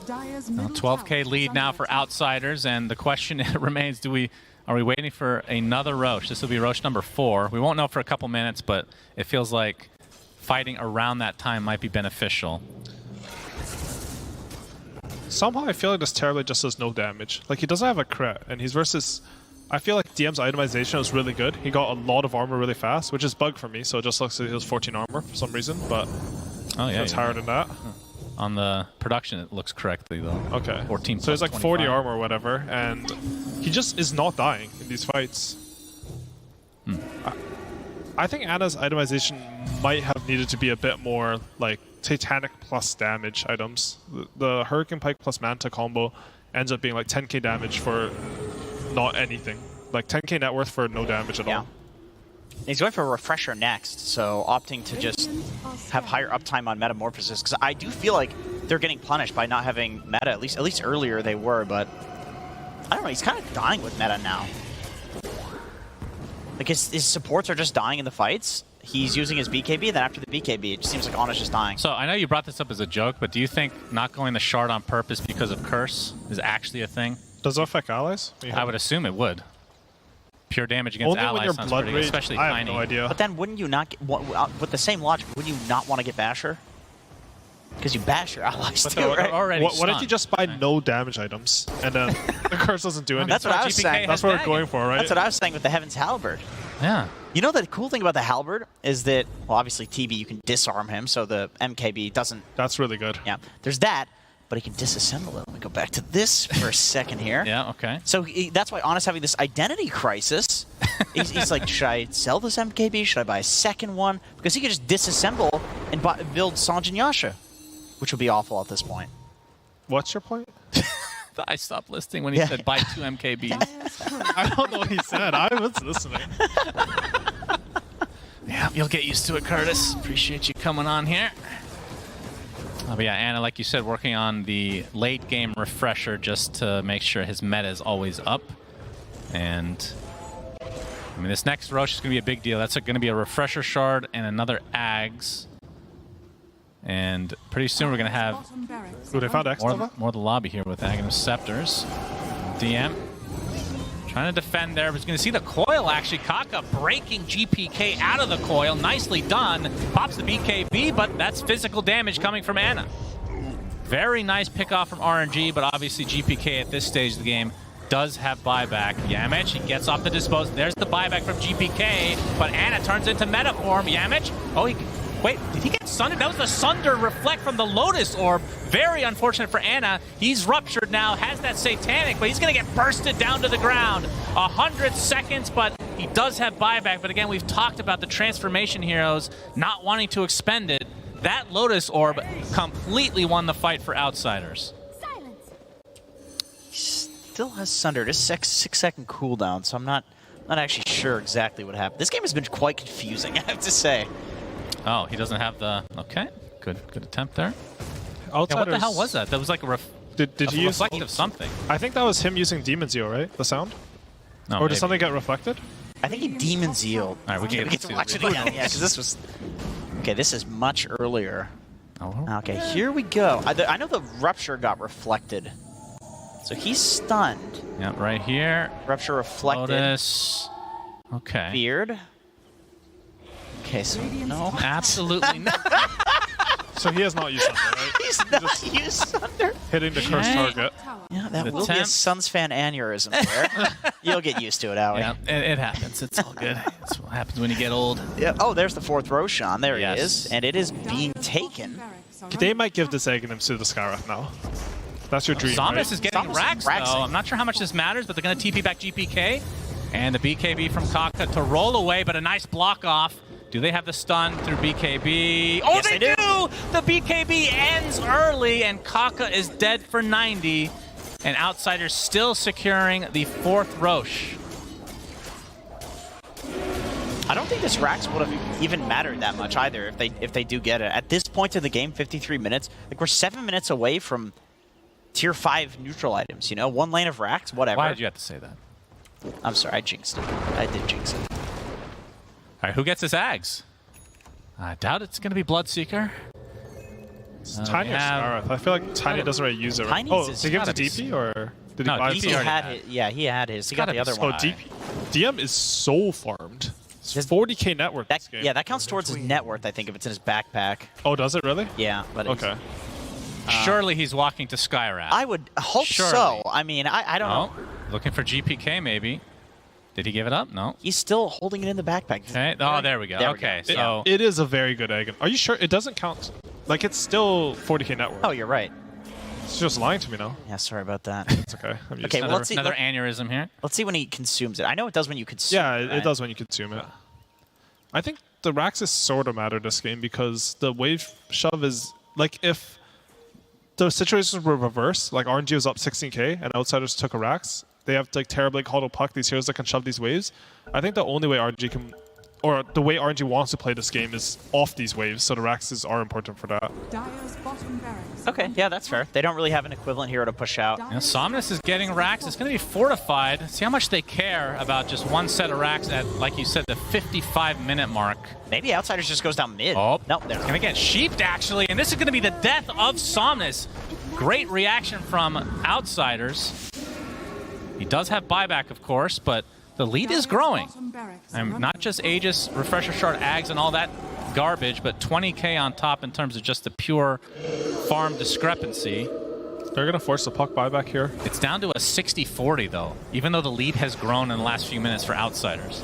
Dire's Well, middle 12K tower lead is now under for attack. outsiders, and the question remains: are we waiting for another Roche? This will be Roche number 4. We won't know for a couple minutes, but it feels like fighting around that time might be beneficial. Somehow I feel like this Terrorblade just does no damage. Like, he doesn't have a crit, and he's versus... I feel like DM's itemization was really good. He got a lot of armor really fast, which is bug for me, so it just looks like he has 14 armor for some reason, but Oh yeah, it's higher than that. on the production it looks correctly though. Okay. 14 So he's plus like 40 25. armor or whatever, and he just is not dying in these fights. I think Ana's itemization might have needed to be a bit more like Titanic plus damage items. The Hurricane Pike plus Manta combo ends up being like 10k damage for not anything. Like 10k net worth for no damage at Yeah. all. He's going for a refresher next, so opting to just have higher uptime on Metamorphosis, because I do feel like they're getting punished by not having meta. At least earlier they were, but I don't know. He's kind of dying with meta now. Like his supports are just dying in the fights. He's using his BKB, and then after the BKB, it just seems like Ana's just dying. So I know you brought this up as a joke, but do you think not going the shard on purpose because of curse is actually a thing? Does it affect allies? I would assume it would. Pure damage against Only when allies you're sounds blood pretty good, rage. especially I have tiny. no idea. But then wouldn't you not get, with the same logic, wouldn't you not want to get Basher? Because you bash your allies But too, they're right? already What if you stunned. just buy no damage items and then the curse doesn't do anything? That's what I was saying. That's what we're going for, right? That's what I was saying with the Heaven's Halberd. Yeah. You know the cool thing about the Halberd is that, well, obviously TB, you can disarm him, so the MKB doesn't... That's really good. Yeah, there's that, but he can disassemble it. Let me go back to this for a second here. Yeah, okay. So that's why Honest having this identity crisis. He's like, should I sell this MKB? Should I buy a second one? Because he could just disassemble and build Sanjin Yasha, which would be awful at this point. What's your point? I stopped listening when he said buy 2 MKBs. I don't know what he said. I was listening. Yeah, you'll get used to it, Curtis. Appreciate you coming on here. But yeah, Anna, like you said, working on the late game refresher just to make sure his meta is always up. And I mean, this next Roche is going to be a big deal. That's going to be a refresher shard and another Ags. And pretty soon we're going to have Bottom barracks. Ooh, they found X. more of the lobby here with Aghanim Scepters. DM trying to defend there. But he's going to see the coil, actually. Kaka breaking GPK out of the coil. Nicely done. Pops the BKB, but that's physical damage coming from Anna. Very nice pick off from RNG, but obviously GPK at this stage of the game does have buyback. Yamich, he gets off the dispose. There's the buyback from GPK, but Anna turns into meta form. Yamich, wait, did he get sundered? That was the Sunder reflect from the Lotus Orb. Very unfortunate for Anna. He's ruptured now, has that Satanic, but he's going to get bursted down to the ground. 100 seconds, but he does have buyback. But again, we've talked about the transformation heroes not wanting to expend it. That Lotus Orb completely won the fight for Outsiders. Silence. He still has Sundered. It's 6-second cooldown, so I'm not actually sure exactly what happened. This game has been quite confusing, I have to say. Oh, he doesn't have the... Okay, good attempt there. Outsiders, Yeah, what the hell was that? That was like a Did you use... reflective something. I think that was him using Demon Zeal, right? The sound? No, Or did maybe. something get reflected? I think he Demon Zealed. All right, we We can get to watch it again, yeah, because this was... Okay, this is much earlier. Oh, Okay, here we go. I know the Rupture got reflected. So he's stunned. yeah, right here. Rupture reflected. Lotus. Okay. Feared. Okay, so no. Absolutely not. So he has not used Thunder, right? He's not used Thunder. Hitting the cursed Okay. target. Yeah, that Good will be a attempt. Suns fan aneurysm there. You'll get used to it, Howie. Yeah, it happens. It's all good. It's what happens when you get old. Yeah. Oh, there's the fourth Roshan. There Yes. he is. And it is being taken. They might give this Aghanim to the Skyrath now. That's your dream, Samus right? is getting Samus is racks, though. raxing. I'm not sure how much this matters, but they're going to TP back GPK. And the BKB from Kaka to roll away, but a nice block off. Do they have the stun through BKB? Oh, Yes, they they do! The BKB ends early, and Kaka is dead for 90. And Outsiders still securing the fourth Roche. I don't think this Rax would have even mattered that much either if they do get it. At this point of the game, 53 minutes, like we're 7 minutes away from tier 5 neutral items, you know? One lane of Rax, whatever. Why did you have to say that? I'm sorry, I jinxed it. I did jinx it. All right, who gets his Ags? I doubt it's going to be Bloodseeker. Tiny we or have- Skyrath? I feel like Tiny doesn't really use it. Right? Tiny's Oh, is- did he give it to gotta be DP or did No, he buy DP it? He already had had his, yeah, he had his. He got gotta the be other so Oh, one. DP. DM is so farmed. It's His- 40k net worth That, this game. yeah, that counts towards his net worth, I think, if it's in his backpack. Oh, does it really? Yeah, but it's, Okay. Surely he's walking to Skyrath. I would hope Surely. so. I mean, I don't know. Oh, looking for GPK maybe. Did he give it up? No. He's still holding it in the backpack. Okay. Oh, there we go. There we Okay, go. so It is a very good egg. Are you sure it doesn't count? Like it's still 40k net worth. Oh, you're right. It's just lying to me now. Yeah, sorry about that. It's okay. I'm used Okay, to it. well, let's see. another aneurysm here. Let's see when he consumes it. I know it does when you consume Yeah, it. it right? does when you consume it. I think the Raxus sort of matter this game because the wave shove is like if the situations were reversed, like RNG was up 16k and Outsiders took a Rax, they have like Terrorblade, Hollow Puck, these heroes that can shove these waves. I think the only way RNG can, or the way RNG wants to play this game is off these waves, so the Raxes are important for that. Dire's bottom barracks. Okay, yeah, that's fair. They don't really have an equivalent hero to push out. Yeah, Somnus is getting racks. It's going to be fortified. See how much they care about just one set of racks at, like you said, the 55-minute mark. Maybe Outsiders just goes down mid. Oh, no, they're going to get sheeped, actually, and this is going to be the death of Somnus. Great reaction from Outsiders. He does have buyback, of course, but the lead is growing. Bottom barracks. And not just Aegis, Refresher Shard, Ags, and all that garbage, but 20K on top in terms of just the pure farm discrepancy. They're going to force the puck buyback here. It's down to a 60-40 though, even though the lead has grown in the last few minutes for Outsiders.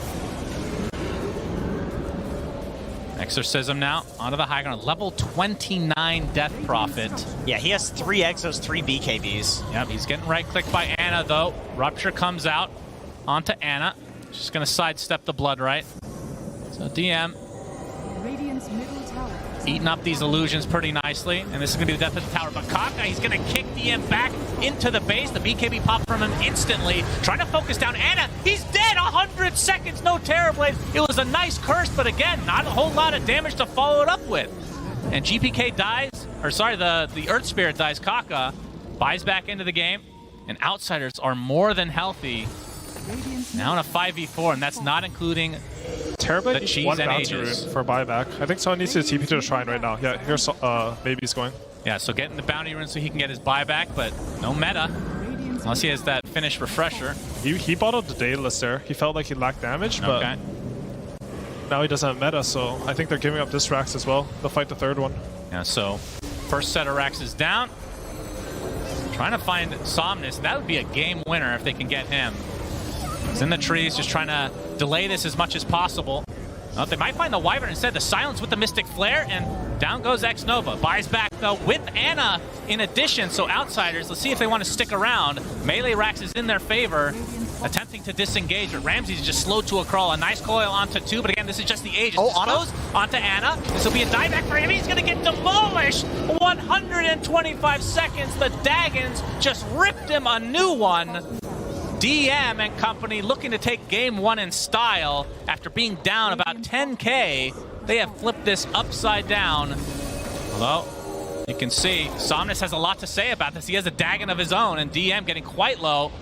Exorcism now onto the high ground. Level 29 Death Prophet. Yeah, he has 3 Exos, 3 BKBs. Yep, he's getting right-clicked by Anna though. Rupture comes out onto Anna. She's going to sidestep the Blood Right. So DM Radiant's middle tower. eating up these illusions pretty nicely. And this is going to be the death of the tower. But Kaka, he's going to kick DM back into the base. The BKB popped from him instantly. Trying to focus down Anna. He's dead. 100 seconds. No Terrorblade. It was a nice curse, but again, not a whole lot of damage to follow it up with. And GPK dies. Or sorry, the Earth Spirit dies. Kaka buys back into the game. And Outsiders are more than healthy. Now in a 5v4, and that's not including Terrorblade the cheese one and bounty ages. rune for buyback. I think someone needs to TP to the shrine right now. Yeah, here's Baby's going. Yeah, so getting the bounty rune so he can get his buyback, but no meta. Unless he has that finish refresher. He bottled the Daedalus there. He felt like he lacked damage, but Okay. now he doesn't have meta, so I think they're giving up this Rax as well. They'll fight the third one. Yeah, so first set of racks is down. Trying to find Somnus. That would be a game winner if they can get him. He's in the trees, just trying to delay this as much as possible. They might find the Wyvern instead. The Silence with the Mystic Flare, and down goes X-Nova. Buys back, though, with Anna in addition. So Outsiders, let's see if they want to stick around. Melee Rax is in their favor, attempting to disengage, but Ramsey's just slowed to a crawl. A nice coil onto 2, but again, this is just the Aegis. Oh, This Anna? goes onto Anna. This will be a dieback for him. He's going to get demolished. 125 seconds. The Daggons just ripped him a new one. DM and company looking to take game 1 in style after being down about 10K. They have flipped this upside down. Although, you can see Somnus has a lot to say about this. He has a Dagon of his own, and DM getting quite low.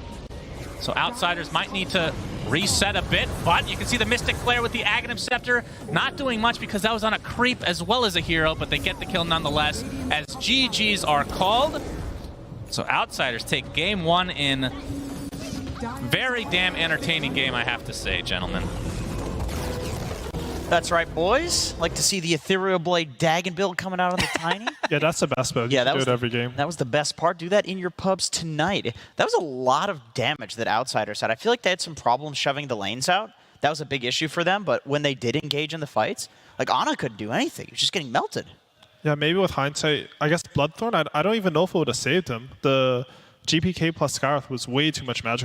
So Outsiders might need to reset a bit, but you can see the Mystic Flare with the Aghanim Scepter not doing much because that was on a creep as well as a hero, but they get the kill nonetheless as GGs are called. So Outsiders take game 1 in very damn entertaining game, I have to say, gentlemen. That's right, boys. Like to see the Ethereal Blade Dagon build coming out on the Tiny. Yeah, that's the best build. Yeah, You that can was do it every game. That was the best part. Do that in your pubs tonight. That was a lot of damage that Outsiders had. I feel like they had some problems shoving the lanes out. That was a big issue for them, but when they did engage in the fights, like Ana couldn't do anything. He was just getting melted. Yeah, maybe with hindsight, I guess Bloodthorn, I don't even know if it would have saved him. The GPK plus Scarth was way too much magic.